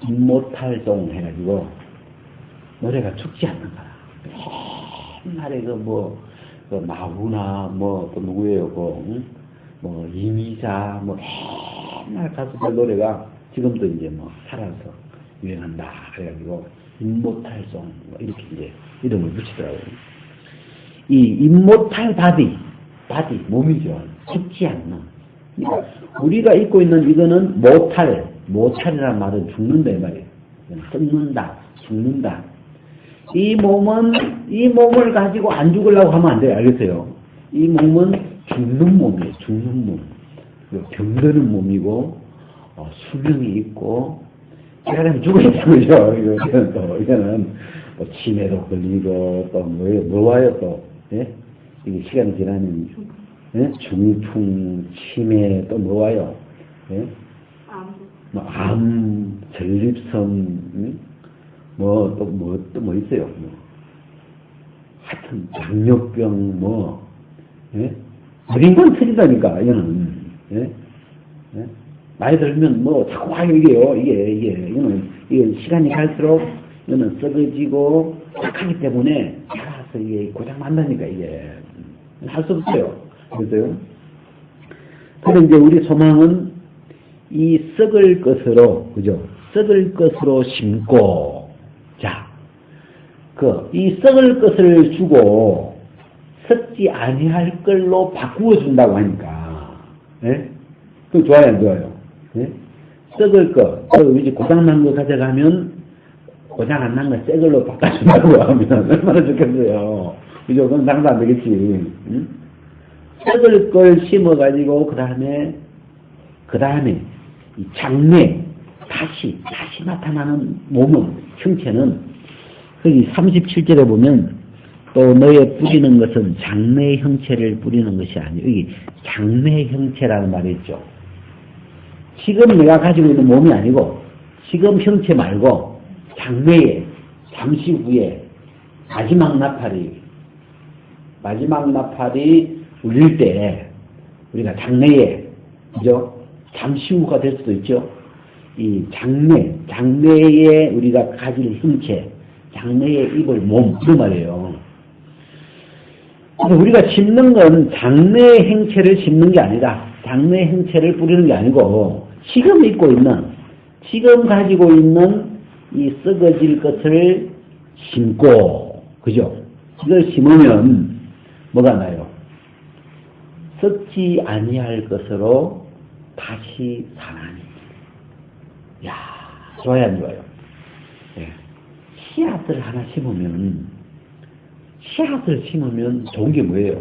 임모탈송 해가지고 노래가 죽지 않는 거야. 옛날에 그 마구나 또 누구예요? 뭐 이미자 옛날 가수들 노래가 지금도 이제 살아서 유행한다. 그래가지고 임모탈송 이렇게 이제 이름을 붙이더라고요. 이 임모탈 바디 몸이죠. 죽지 않는. 그러니까 우리가 입고 있는 이거는 모탈이라는 말은 죽는다 이 말이에요. 썩는다, 죽는다. 이 몸을 가지고 안 죽으려고 하면 안 돼요. 알겠어요? 이 몸은 죽는 몸이에요. 죽는 몸. 병드는 몸이고 수명이 있고 사람이 죽어있다는 거죠. 이거는 치매도 걸리고 또 뭐 와요 또. 예? 이게 시간이 지나면 예? 중풍, 치매 또 뭐 와요? 예? 암, 전립선, 또 뭐 있어요? 하여튼 당뇨병 예? 어린 건 틀리다니까 이거는. 예? 예? 나이 들면 자꾸 이게요. 이게 시간이 갈수록 이거는 썩어지고 약하기 때문에 살아서 이게 고장 난다니까 이게 할 수 없어요. 그래서요. 그런데 이제 우리 소망은 이 썩을 것으로 그죠? 썩을 것으로 심고 이 썩을 것을 주고 썩지 아니할 걸로 바꾸어 준다고 하니까 예? 그 좋아요 안 좋아요? 예? 썩을 거, 이제 고장난 거 가져가면 고장 안 난 거 새 걸로 바꿔준다고 하면 얼마나 좋겠어요. 그죠? 그건 상도 안 되겠지. 응? 썩을 걸 심어가지고 그 다음에 이 장래 다시 나타나는 몸은 형체는 여기 37절에 보면 또 너의 뿌리는 것은 장래의 형체를 뿌리는 것이 아니고 여기 장래의 형체라는 말이 있죠. 지금 내가 가지고 있는 몸이 아니고 지금 형체 말고 장래에 잠시 후에 마지막 나팔이 울릴 때 우리가 장래에 그죠? 잠시 후가 될 수도 있죠. 이 장래에 우리가 가질 형체, 장래에 입을 몸 그 말이에요. 그래서 우리가 심는 건 장래의 행체를 심는 게 아니라 장래의 행체를 뿌리는 게 아니고 지금 가지고 있는 이 썩어질 것을 심고 그죠? 이걸 심으면 뭐가 나요? 썩지 아니할 것으로 다시 살아나니. 야, 좋아요 안 좋아요? 네. 씨앗을 하나 심으면 좋은 게 뭐예요?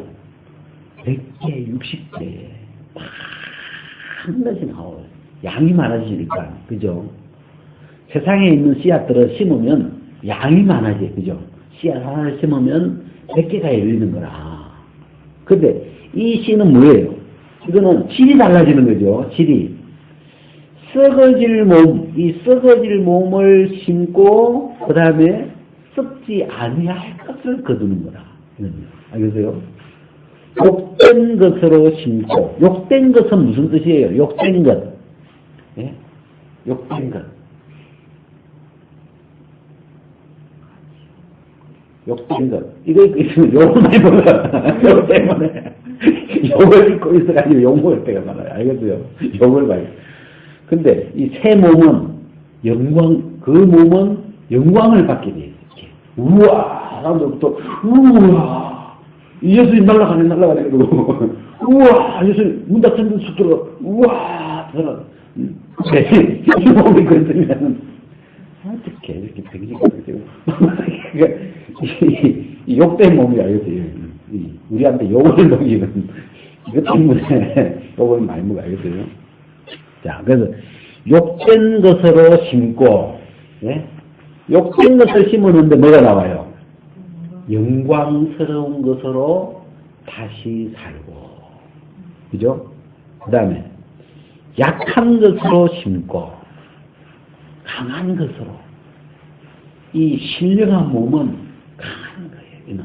100개, 60개 한 번씩 나와요. 양이 많아지니까 그죠? 세상에 있는 씨앗들을 심으면 양이 많아져 그죠? 씨앗 하나를 심으면 100개가 열리는 거라. 근데 이 씨는 뭐예요? 이거는 질이 달라지는 거죠. 질이. 이 썩어질 몸을 심고 그 다음에 썩지 아니할 것을 거두는 거라. 알겠어요? 욕된 것으로 심고 욕된 것은 무슨 뜻이에요? 욕된 것. 예? 욕된 것. 욕된 것. 이거 있으면 욕을 많이 먹어요. 욕 때문에. 욕을 입고 있어가지고 욕 먹을 때가 많아요. 알겠어요? 욕을 많이. 근데 이 새 몸은 그 몸은 영광을 받게 돼 있어요. 우와! 사람들부터, 우와! 예수님 날아가네, 그러고. 우와! 예수님 문 닫혔는데 쑥 들어가. 우와! 들어가. 이 몸이 그랬으면, 어떻게 이렇게 병신이 이 욕된 몸이 알겠어요. 우리한테 욕을 먹이는, 이것 때문에 욕을 많이 먹어, 알겠어요? 자, 그래서, 욕된 것으로 심고, 예? 욕된 것을 심으는데 뭐가 나와요? 영광스러운 것으로 다시 살고. 그죠? 그 다음에, 약한 것으로 심고, 강한 것으로. 이 신령한 몸은 강한 거예요. 이는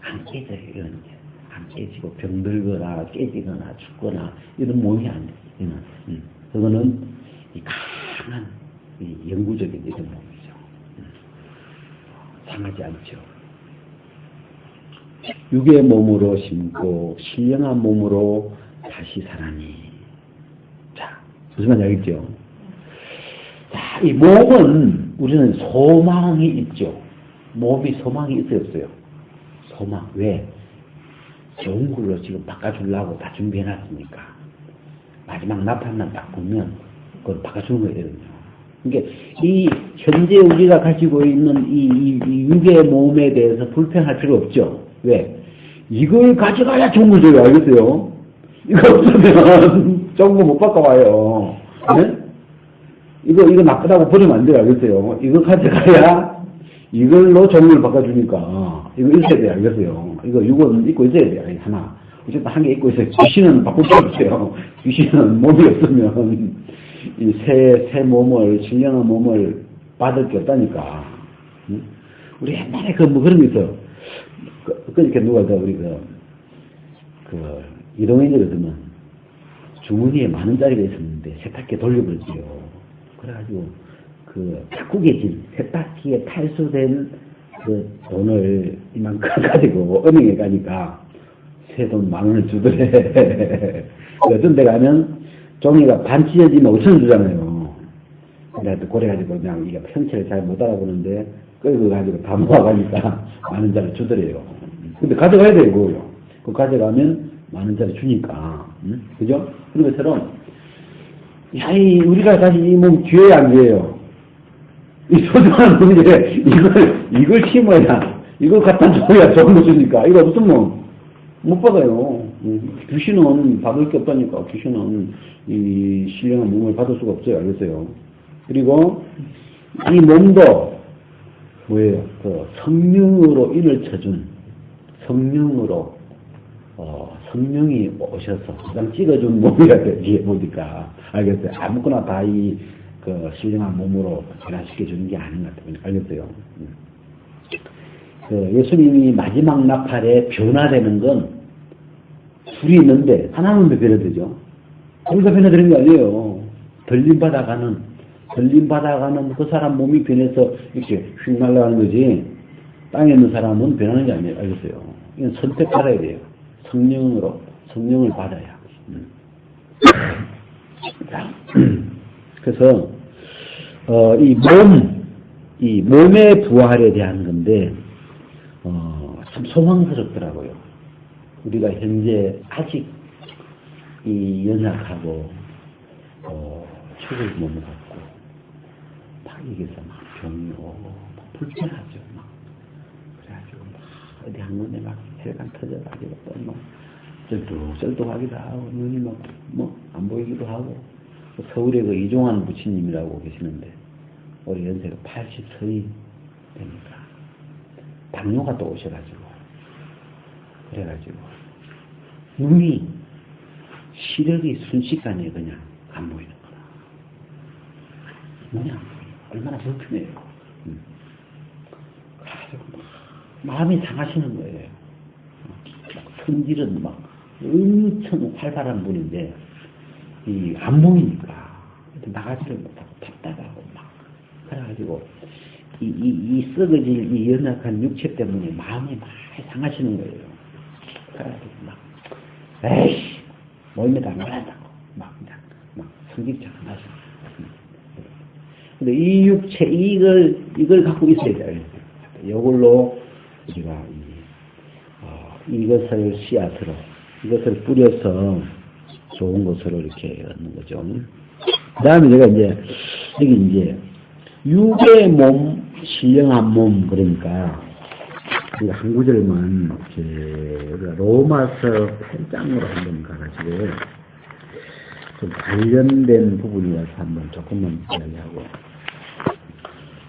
안 깨져요. 이런 게. 안 깨지고 병들거나 깨지거나 죽거나 이런 몸이 안 돼요. 이는. 그거는 이 강한 이 영구적인 이런 몸이죠. 상하지 않죠. 육의 몸으로 심고 신령한 몸으로 다시 살아니. 자, 무슨 말인지 알겠죠? 자, 이 몸은 우리는 소망이 있죠. 몸이 소망이 있어요, 없어요? 소망. 왜? 좋은 걸로 지금 바꿔주려고 다 준비해놨으니까. 마지막 나팔만 딱 보면 그걸 바꿔주는 거거든요. 그러니까 이 현재 우리가 가지고 있는 이 육의 몸에 대해서 불평할 필요 없죠. 왜? 이걸 가져가야 좋은 거죠. 알겠어요? 이거 없으면 좋은 거 못 바꿔와요. 네? 이거 나쁘다고 버리면 안 돼요. 알겠어요? 이거 가져가야 이걸로 좋은 걸 바꿔주니까 이거 있어야 돼요. 알겠어요? 이거 입고 있어야 돼요. 하나. 어쨌든 한 개 입고 있어요. 귀신은 바꿀 수 없어요. 귀신은 몸이 없으면 이 새 몸을, 신령한 몸을 받을 게 없다니까. 응? 우리 옛날에 뭐 그런 거 있어. 그러니까 누가 우리 이동현이거든요. 주머니에 10,000원짜리가 있었는데 세탁기에 돌려버렸지요. 그래가지고 탁구계진 세탁기에 탈수된 그 돈을 이만큼 가지고 은행에 가니까 새 돈 10,000원을 주더래. 어떤 데 가면 종이가 반 찢어지면 5,000원 주잖아요. 그래가지고 그래가지고 그냥 이게 편체를 잘 못 알아보는데 끌고 가지고 다 모아가니까 10,000원짜리 주더래요. 근데 가져가야 돼요, 그거요. 그거 가져가면 10,000원짜리 주니까. 응? 그죠? 그런 것처럼, 야, 우리가 사실 이 몸 귀해야 안 귀해요? 이 소중한 몸인데, 이걸 심어야, 이걸 갖다 줘야 좋은 거 주니까. 이거 없으면 못 받아요. 귀신은 받을 게 없다니까. 귀신은 이 신령한 몸을 받을 수가 없어요. 알겠어요? 그리고 이 몸도 뭐예요? 성령으로 인을 쳐준 성령으로 성령이 오셔서 그냥 찍어준 몸이라 이게 보니까 알겠어요? 아무거나 다 신령한 몸으로 변화시켜 주는 게 아닌 것 같아요. 알겠어요? 예수님이 마지막 나팔에 변화되는 건 둘이 있는데 하나는 왜 변화되죠? 둘 다 변화되는 게 아니에요. 들림받아가는 그 사람 몸이 변해서 이렇게 휙 날아가는 거지 땅에 있는 사람은 변하는 게 아니에요. 알겠어요? 이건 선택받아야 돼요. 성령을 받아야. 자, 그래서 이 몸의 부활에 대한 건데 참 소망스럽더라고요. 우리가 현재 아직 이 연약하고 축을 못 먹었고 막 이게서 막 병이 오고 막 불편하죠. 막 그래가지고 막 어디 한 군데 막 혈관 터져가지고 또 막 쩔뚝쩔뚝하기도 하고 눈이 막 안 보이기도 하고 서울에 이종환 부처님이라고 계시는데 올해 연세가 80서이 되니까 당뇨가 또 오셔가지고 그래가지고 눈이 시력이 순식간에 그냥 안 보이는 거야. 눈이 안 보여. 얼마나 불편해요. 그래가지고 마음이 상하시는 거예요. 성질은 막 엄청 활발한 분인데 안 보이니까 나가지를 못하고 그래가지고 이 썩어질 이 연약한 육체 때문에 마음이 많이 상하시는 거예요. 그래가지고 막 에이씨 모임에다 안 가란다고 막 성질장 나서. 근데 이 육체 이걸 갖고 있어야 돼요. 이걸로 우리가 이것을 씨앗으로 이것을 뿌려서 좋은 것으로 이렇게 얻는 거죠. 그 다음에 제가 이제 여기 이제 육의 몸, 신령한 몸 그러니까 한 구절만 우리가 로마서 8장으로 한번 가가지고 좀 관련된 부분이라서 한번 조금만 이야기하고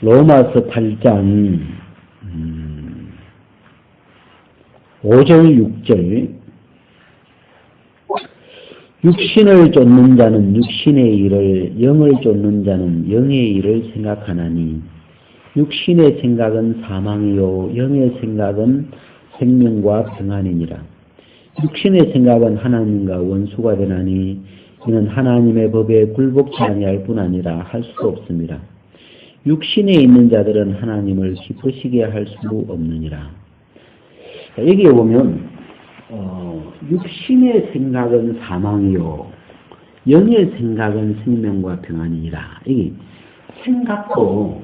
로마서 8장 5절 6절 육신을 쫓는 자는 육신의 일을 영을 쫓는 자는 영의 일을 생각하나니 육신의 생각은 사망이요 영의 생각은 생명과 평안이니라. 육신의 생각은 하나님과 원수가 되나니 이는 하나님의 법에 굴복치 아니할 뿐 아니라 할 수 없습니다. 육신에 있는 자들은 하나님을 기쁘시게 할 수 없느니라. 여기에 보면 육신의 생각은 사망이요 영의 생각은 생명과 평안이니라. 이게 생각도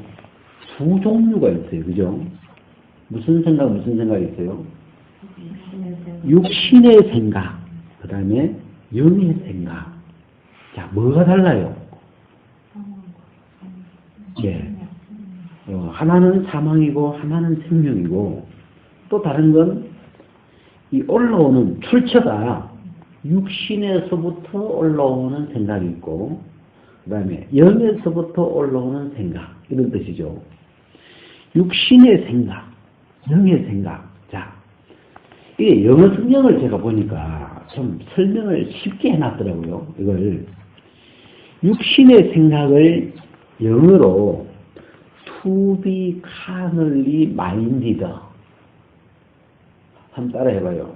두 종류가 있어요. 그죠? 무슨 생각이 있어요? 육신의 생각, 그 다음에 영의 생각. 자, 뭐가 달라요? 예. 하나는 사망이고 하나는 생명이고 또 다른 건 이 올라오는 출처가 육신에서부터 올라오는 생각이 있고 그 다음에 영에서부터 올라오는 생각 이런 뜻이죠. 육신의 생각, 영의 생각. 자, 이게 영어 성경을 제가 보니까 좀 설명을 쉽게 해놨더라고요. 이걸 육신의 생각을 영어로 to be carnally minded 한번 따라 해봐요.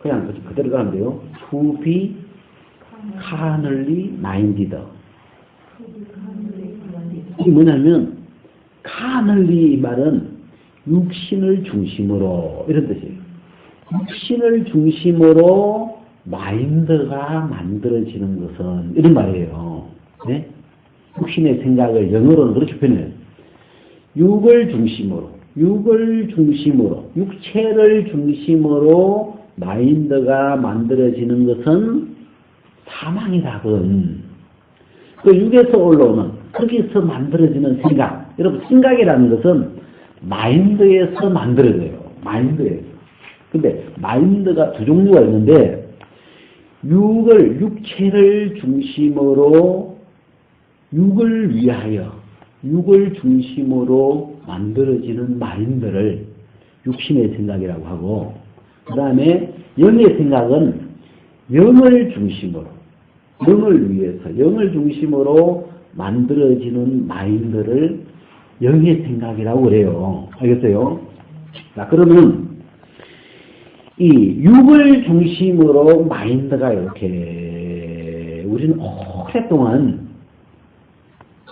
그냥 그대로 가면 돼요. to be carnally minded. 이게 뭐냐면 carnally 이 말은 육신을 중심으로 이런 뜻이에요. 육신을 중심으로 마인드가 만들어지는 것은 이런 말이에요. 네? 육신의 생각을 영어로는 그렇게 표현해요. 육을 중심으로, 육체를 중심으로 마인드가 만들어지는 것은 사망이라건. 그 육에서 올라오는, 거기서 만들어지는 생각. 여러분, 생각이라는 것은 마인드에서 만들어져요. 마인드에서. 근데 마인드가 두 종류가 있는데, 육체를 중심으로, 육을 위하여, 육을 중심으로 만들어지는 마인드를 육신의 생각이라고 하고, 그 다음에 영의 생각은 영을 중심으로, 영을 위해서, 영을 중심으로 만들어지는 마인드를 영의 생각이라고 그래요. 알겠어요? 자, 그러면 이 육을 중심으로 마인드가 이렇게 우리는 오랫동안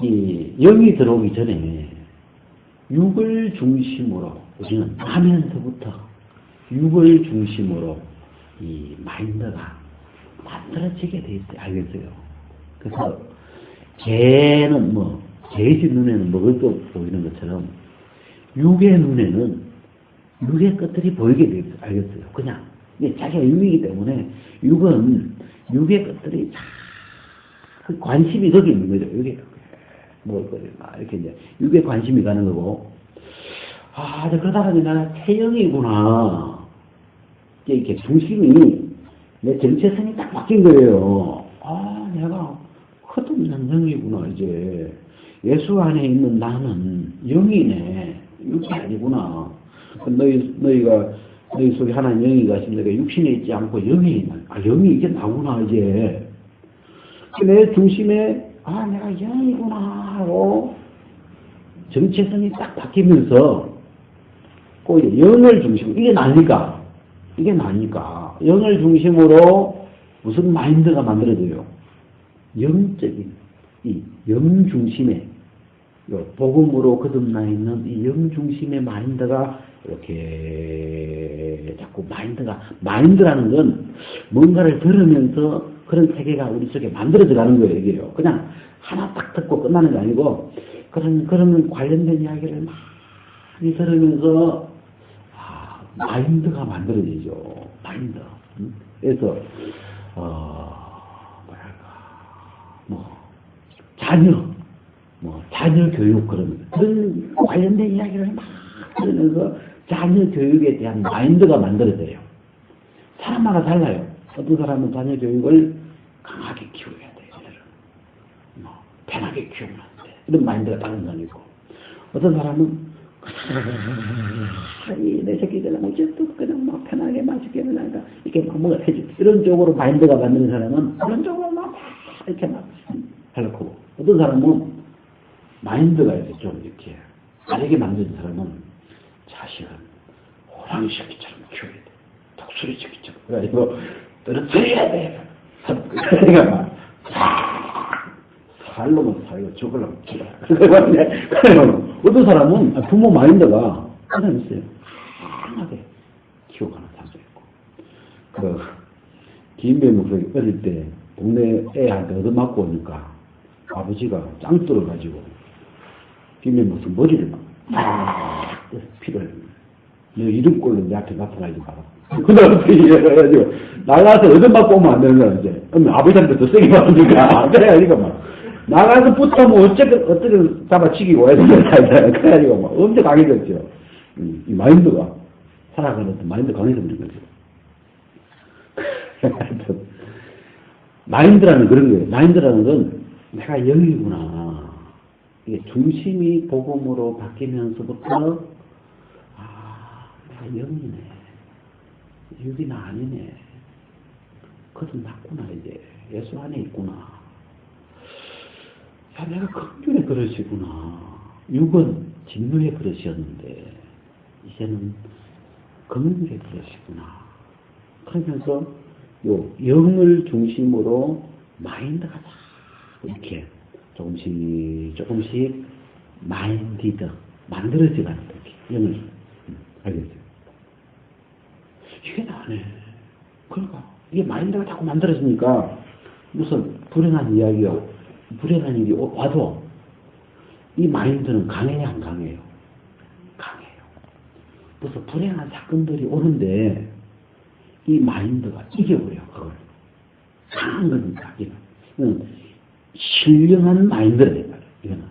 이 영이 들어오기 전에 육을 중심으로 우리는 하면서부터 육을 중심으로 이 마인드가 만들어지게 돼 있어요. 알겠어요? 그래서 개는 개의 눈에는 먹을 거 보이는 것처럼 육의 눈에는 육의 것들이 보이게 돼 있어요. 알겠어요? 그냥 자기가 육이기 때문에 육은 육의 것들이 다 관심이 거기 있는 거죠. 육에 먹을 거를 막 이렇게 이제 육에 관심이 가는 거고, 그러다가 내가 태영이구나. 이렇게 중심이 내 정체성이 딱 바뀐 거예요. 내가 헛없는 영이구나. 이제 예수 안에 있는 나는 영이네. 육이 아니구나. 너희 속에 하나님 영이 가신 내가 육신에 있지 않고 영이 있나. 영이 이게 나구나. 이제 내 중심에 내가 영이구나 하고 정체성이 딱 바뀌면서 꼭 영을 중심으로 이게 나니까 영을 중심으로 무슨 마인드가 만들어져요? 영적인 이 영 중심의 요 복음으로 거듭나 있는 이 영중심의 마인드가 이렇게 자꾸 마인드라는 건 뭔가를 들으면서 그런 세계가 우리 속에 만들어져 가는 거예요, 이게요. 그냥 하나 딱 듣고 끝나는 게 아니고, 그런 관련된 이야기를 많이 들으면서, 마인드가 만들어지죠. 마인드. 그래서, 자녀 교육 그런 관련된 이야기를 막 들으면서 자녀 교육에 대한 마인드가 만들어져요. 사람마다 달라요. 어떤 사람은 자녀 교육을 강하게 키워야 돼요. 편하게 키우면 안 돼. 이런 마인드가 다른 사람이 있고, 어떤 사람은 내 새끼들 어쨌든 그냥 막 편하게 맛있게 그냥 이렇게 막 뭔가 해줘. 이런 쪽으로 마인드가 만드는 사람은 그런 쪽으로 막 이렇게 막 하려고. 어떤 사람은 마인드가 이렇게 좀 이렇게 다르게 만드는 사람은 자식은 호랑이 새끼처럼 키워야 돼. 독수리 새끼처럼. 그래가지고 떨어뜨려야 돼. 그러니까 막 살로만 살고 죽으려면 죽어야 돼. 어떤 사람은 부모 마인드가 그냥 있어요. 강하게 키워가는 사람도 있고. 김배 목사님 어릴 때 동네 애한테 얻어맞고 오니까 아버지가 짱 뚫어가지고 김배 목사님 머리를 막 피를 너 이름꼴로 내 앞에 나타나지 마라. 그 다음에 그래가지고 나가서 얻어맞고 오면 안 되는 거야 이제. 아버지한테 더 세게 맞으니까 그래가지고 막 나가서 붙으면 어떻게 잡아치기고 와야 되는 거야. 그래가지고 막 엄청 강해졌죠. 이 마인드가 살아가는 마인드 강해졌는 거죠. 마인드라는 그런 거예요. 마인드라는 건 내가 영이구나. 이게 중심이 복음으로 바뀌면서부터 내가 영이네. 육이 나 아니네. 거듭났구나 이제. 예수 안에 있구나. 야, 내가 긍휼의 그릇이구나. 육은 진노의 그릇이었는데 이제는 긍휼의 그릇이구나. 그러면서 요 영을 중심으로 마인드가 다 이렇게 조금씩 마인디드 만들어져가는 거지. 영을 알겠죠? 이게 나네. 그러니까 이게 마인드가 자꾸 만들어지니까 무슨 불행한 이야기요, 불행한 일이 와도 이 마인드는 강해야 안 강해요? 강해요. 무슨 불행한 사건들이 오는데 이 마인드가 이겨버려 그걸. 강한 거니까 이거는 신령한 마인드를 해요. 이거는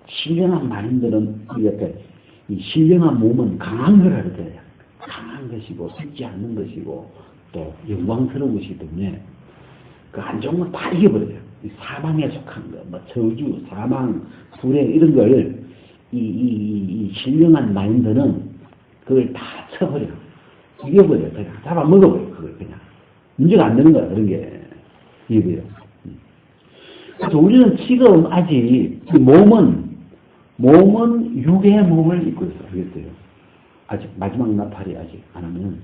신령한 마인드는 이렇게 이 신령한 몸은 강한 거라 그래요. 강한 것이고 썩지 않는 것이고 또 영광스러운 것이기 때문에 그 안 좋은 건 다 이겨버려요. 이 사망에 속한 거, 뭐 저주, 사망, 불행 이런 걸 이 신령한 마인드는 그걸 다 쳐버려. 이겨버려. 그냥 잡아먹어버려. 그걸 그냥. 문제가 안 되는 거야. 그런 게. 이겨버려. 그래서 우리는 지금 아직 이 몸은 육의 몸을 입고 있어. 알겠어요? 아직 마지막 나팔이 아직 안 하면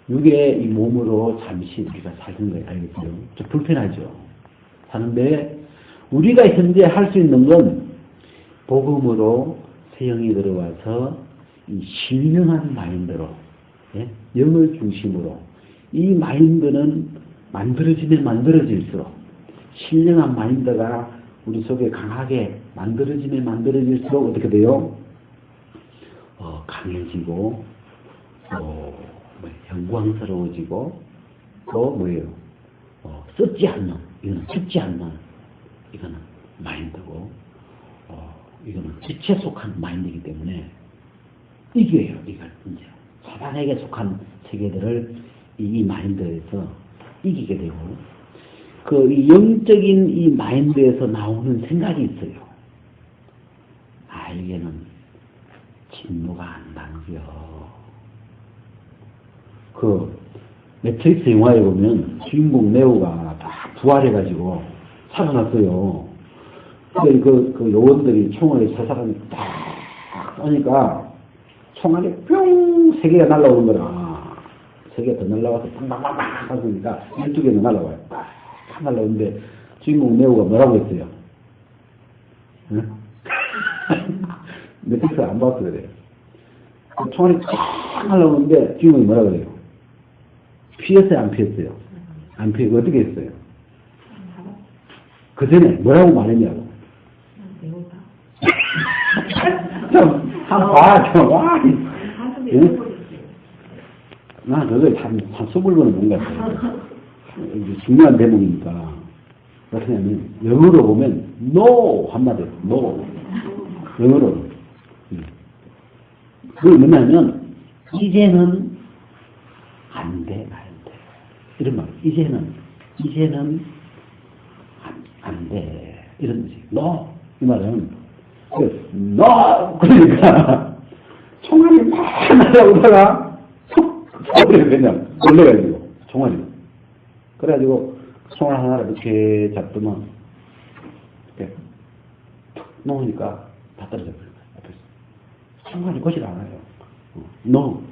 육의 이 몸으로 잠시 우리가 사는 거예요. 알겠어요? 좀 불편하죠. 사는데 우리가 현재 할 수 있는 건 복음으로 새 영이 들어와서 이 신령한 마인드로, 예? 영을 중심으로 이 마인드는 만들어지면 만들어질수록 신령한 마인드가 우리 속에 강하게 만들어지면 만들어질수록 어떻게 돼요? 강해지고 영광스러워지고 또 뭐예요? 썩지 않는, 이거는 죽지 않는, 이거는 마인드고 이거는 빛에 속한 마인드이기 때문에 이겨요. 이걸 이제 사단에게 속한 세계들을 이 마인드에서 이기게 되고, 그 이 영적인 이 마인드에서 나오는 생각이 있어요. 이게는 진노가 안 당겨. 그 넷플릭스 영화에 보면 주인공 네오가 다 부활해가지고 살아났어요. 근데 그 요원들이 총을 세 사람이 딱 쏘니까 총알이 뿅! 3개가 날라오는 거라. 3개가 더 날라와서 빵빵빵빵 하니까 12개는 날라와요. 팍 날라오는데 주인공 네오가 뭐라고 했어요? 응? 매트릭스 안 봐서 그래요. 총알이 탁 날라오는데 주인공이 뭐라 그래요? 피했어요, 안 피했어요? 안 피했고 어떻게 했어요? 그 전에 뭐라고 말했냐고. 배우다. 참 봐, 좀 와. 나 그걸 참 써보려는 뭔가 같아요. 중요한 대목이니까. 그렇냐면 영어로 보면 no 한마디로 no. 영어로. 그게 뭐냐면 이제는 안 돼. 이런 말. 이제는 안 돼. 이런 거지. no. 이 말은 no. 그러니까 총알이 막 날아오다가 쏙 그냥 놀래가지고 총알이. 그래가지고 총알 하나를 이렇게 잡더만 이렇게 툭 놓으니까 다 떨어져 버린 거야. 앞에서. 총알이 거질 않아요. no.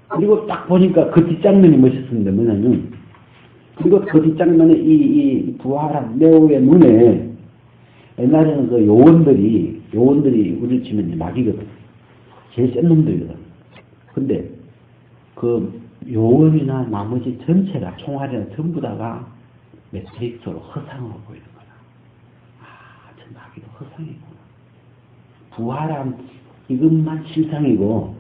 그리고 딱 보니까 그 뒷장면이 멋있었는데 뭐냐면 그리고 그 뒷장면에 이 부활한 네오의 눈에 옛날에는 그 요원들이 우리를 치면 마귀거든. 제일 센 놈들이거든. 근데 그 요원이나 나머지 전체가 총알이나 전부 다가 매트릭스로 허상으로 보이는 거야. 아, 저 마귀도 허상이구나. 부활한 이것만 실상이고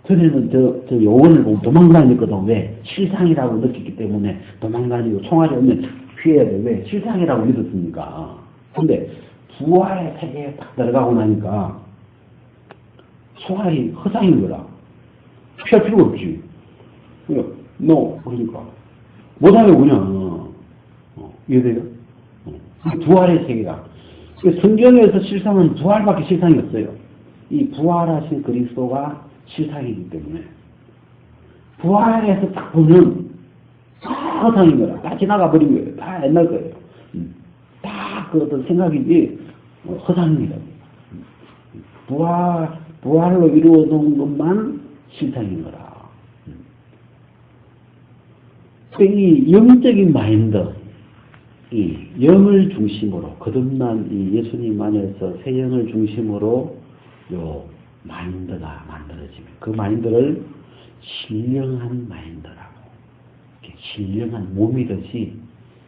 전에는 저 요원을 보고 도망다녔거든. 왜? 실상이라고 느꼈기 때문에 도망다니고 총알이 오면 피해야 돼. 왜? 실상이라고 믿었으니까. 근데 부활의 세계에 딱 들어가고 나니까 총알이 허상인 거라. 피할 필요가 없지. no. 그러니까. 못하면 그냥. 이해돼요? 부활의 세계가. 성경에서 실상은 부활밖에 실상이 없어요. 이 부활하신 그리스도가 실상이기 때문에. 부활에서 딱 보면 다 허상인 거야. 다 지나가 버린 거예요. 다 옛날 거예요. 다 그 어떤 생각이지 허상입니다. 부활로 이루어진 것만 실상인 거라. 이 영적인 마인드, 이 영을 중심으로 거듭난 이 예수님 안에서 새 영을 중심으로 요 마인드가 만들어지면 그 마인드를 신령한 마인드라고. 신령한 몸이듯이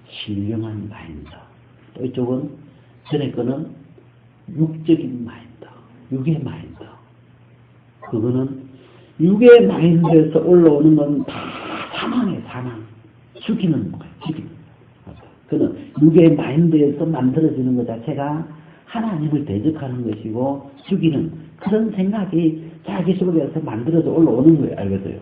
신령한 마인드. 또 이쪽은 전에 거는 육적인 마인드, 육의 마인드. 그거는 육의 마인드에서 올라오는 건 다 사망이에요, 사망. 죽이는 거예요, 죽이는 거예요. 그는 육의 마인드에서 만들어지는 것 자체가 하나님을 대적하는 것이고 죽이는 그런 생각이 자기 속에서 만들어져 올라오는 거예요, 알겠어요?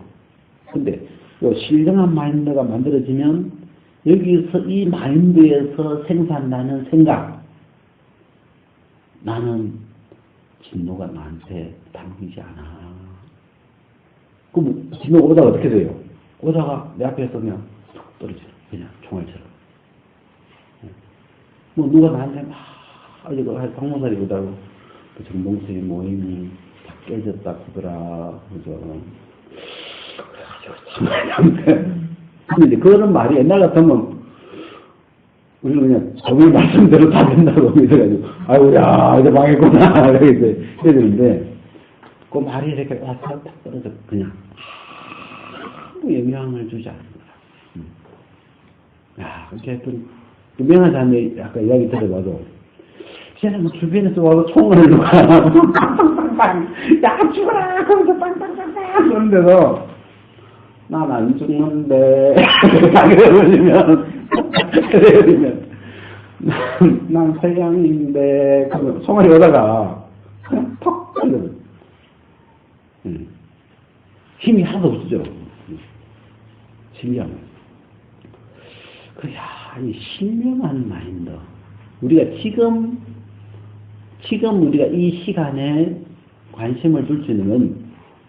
근데 요 신령한 마인드가 만들어지면 여기서 이 마인드에서 생산나는 생각, 나는 진노가 나한테 당기지 않아. 그럼 진노가 오다가 어떻게 돼요? 오다가 내 앞에 서면 툭 떨어져. 그냥 총알처럼. 뭐 누가 나한테 막 이거 박모살이 오다고 그 정봉수의 모임이 다 깨졌다 그러더라. 그죠? 그래가지고 정말 근데 그런 말이 옛날 같으면 우리는 그냥 저분의 말씀대로 다 된다고 믿어가지고 아이고야 이제 망했구나 이렇게 해야 되는데 그 말이 이렇게 와서 탁 떨어져 그냥 아무 영향을 주지 않는 거야. 야, 그렇게 하여튼 유명한 사람이 아까 이야기 들어봐도 쟤는 주변에서 와서 총을 누가 빵빵빵빵 야 죽어라 그러면서 빵빵빵빵 그런데도 난 안 죽는데 그러면 난 서양인데 그러면 총알이 오다가 그냥 턱 떨려. 힘이 하나도 없죠. 신령. 이 신령한 마인드. 우리가 지금 우리가 이 시간에 관심을 둘 수 있는 건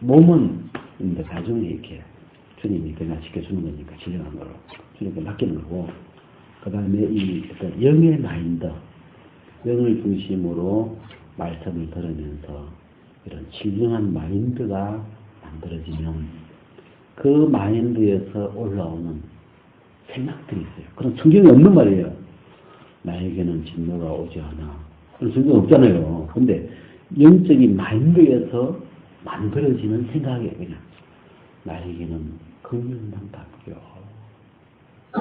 몸은 이제 나중에 이렇게 주님이 그냥 지켜주는 거니까 신령한 거로 주님께 맡기는 거고 그 다음에 이 어떤 영의 마인드, 영을 중심으로 말씀을 들으면서 이런 신령한 마인드가 만들어지면 그 마인드에서 올라오는 생각들이 있어요. 그런 성경에 없는 말이에요. 나에게는 진노가 오지 않아. 그런 성경 없잖아요. 근데 영적인 마인드에서 만들어지는 생각이에요. 그냥 나에게는 금연당답겨.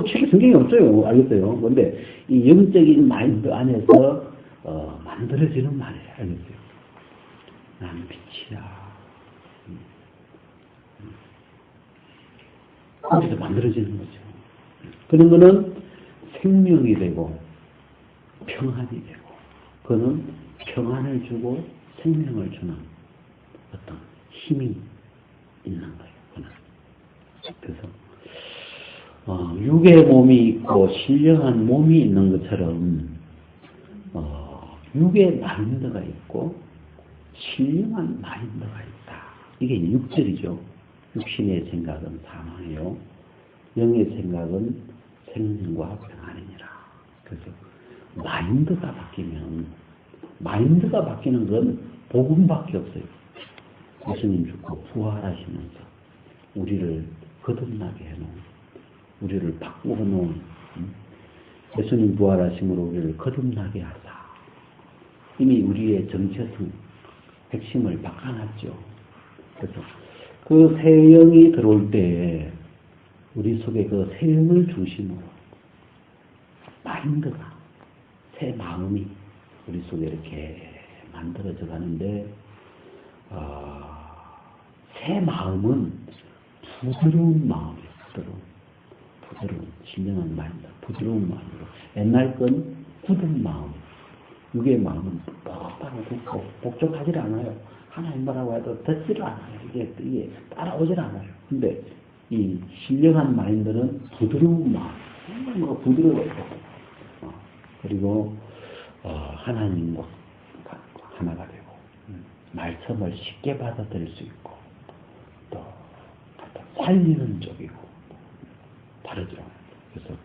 책에 성경이 없어요. 알겠어요. 근데 이 영적인 마인드 안에서 만들어지는 말이에요. 알겠어요. 나는 빛이야. 거기서 만들어지는 거죠. 그런 거는 생명이 되고 평안이 되고 그거는 평안을 주고 생명을 주는 어떤 힘이 있는 거예요. 그거는. 그래서 육의 몸이 있고 신령한 몸이 있는 것처럼 육의 마인드가 있고 신령한 마인드가 있다. 이게 6절이죠. 육신의 생각은 사망이요 영의 생각은 생명과 평안이니라. 그래서 마인드가 바뀌는 건 복음밖에 없어요. 예수님 죽고 부활하시면서 우리를 거듭나게 해놓은, 우리를 바꾸어 놓은, 예수님 부활하심으로 우리를 거듭나게 하사 이미 우리의 정체성 핵심을 바꿔놨죠. 그래서 그 새 영이 들어올 때에 우리 속에 그 새 영을 중심으로 마인드가, 새 마음이 우리 속에 이렇게 만들어져 가는데 새 마음은 부드러운 마음이에요. 부드러운 신령한 마인드, 부드러운 마음으로. 옛날 건 굳은 마음, 육의 마음은 뻣뻣하고 굳고 복잡하지 않아요. 하나님 말하고 해도 듣지를 않아요. 이게 따라오질 않아요. 근데 이 신령한 마인드는 부드러운 마음, 부드러워요. 그리고 하나님과 하나가 되고 말씀을 쉽게 받아들일 수 있고 또 살리는 쪽이고 다르죠. 그래서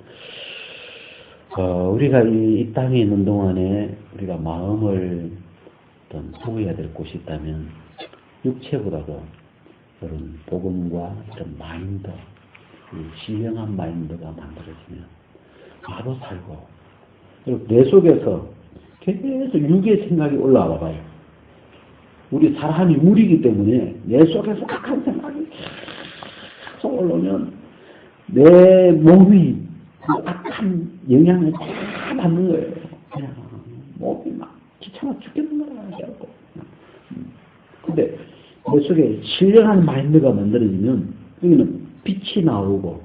우리가 이 땅에 있는 동안에 우리가 마음을 어떤 소유해야 될 곳이 있다면 육체보다도 이런 복음과 이런 마인드, 신령한 마인드가 만들어지면 나도 살고, 그리고 내 속에서 계속 육의 생각이 올라와 봐요. 우리 사람이 물이기 때문에 내 속에서 악한 생각이 계속 올라오면 내 몸이 그 악한 영향을 다 받는 거예요. 그냥 몸이 막 귀찮아 죽겠는 거야. 근데 내 속에 신령한 마인드가 만들어지면 여기는 빛이 나오고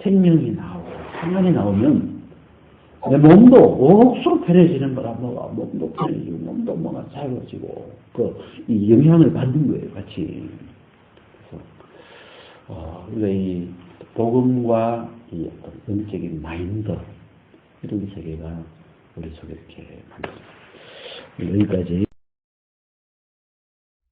생명이 나오고 평안이 나오면 내 몸도 억수로 편해지는 거라. 몸도 편해지고 몸도 뭔가 자유로워지고 이 영향을 받는 거예요. 같이. 그래서 우리가 이 복음과 이 어떤 영적인 마인드 이런 세계가 우리 속에 이렇게 만들어져요. 여기까지.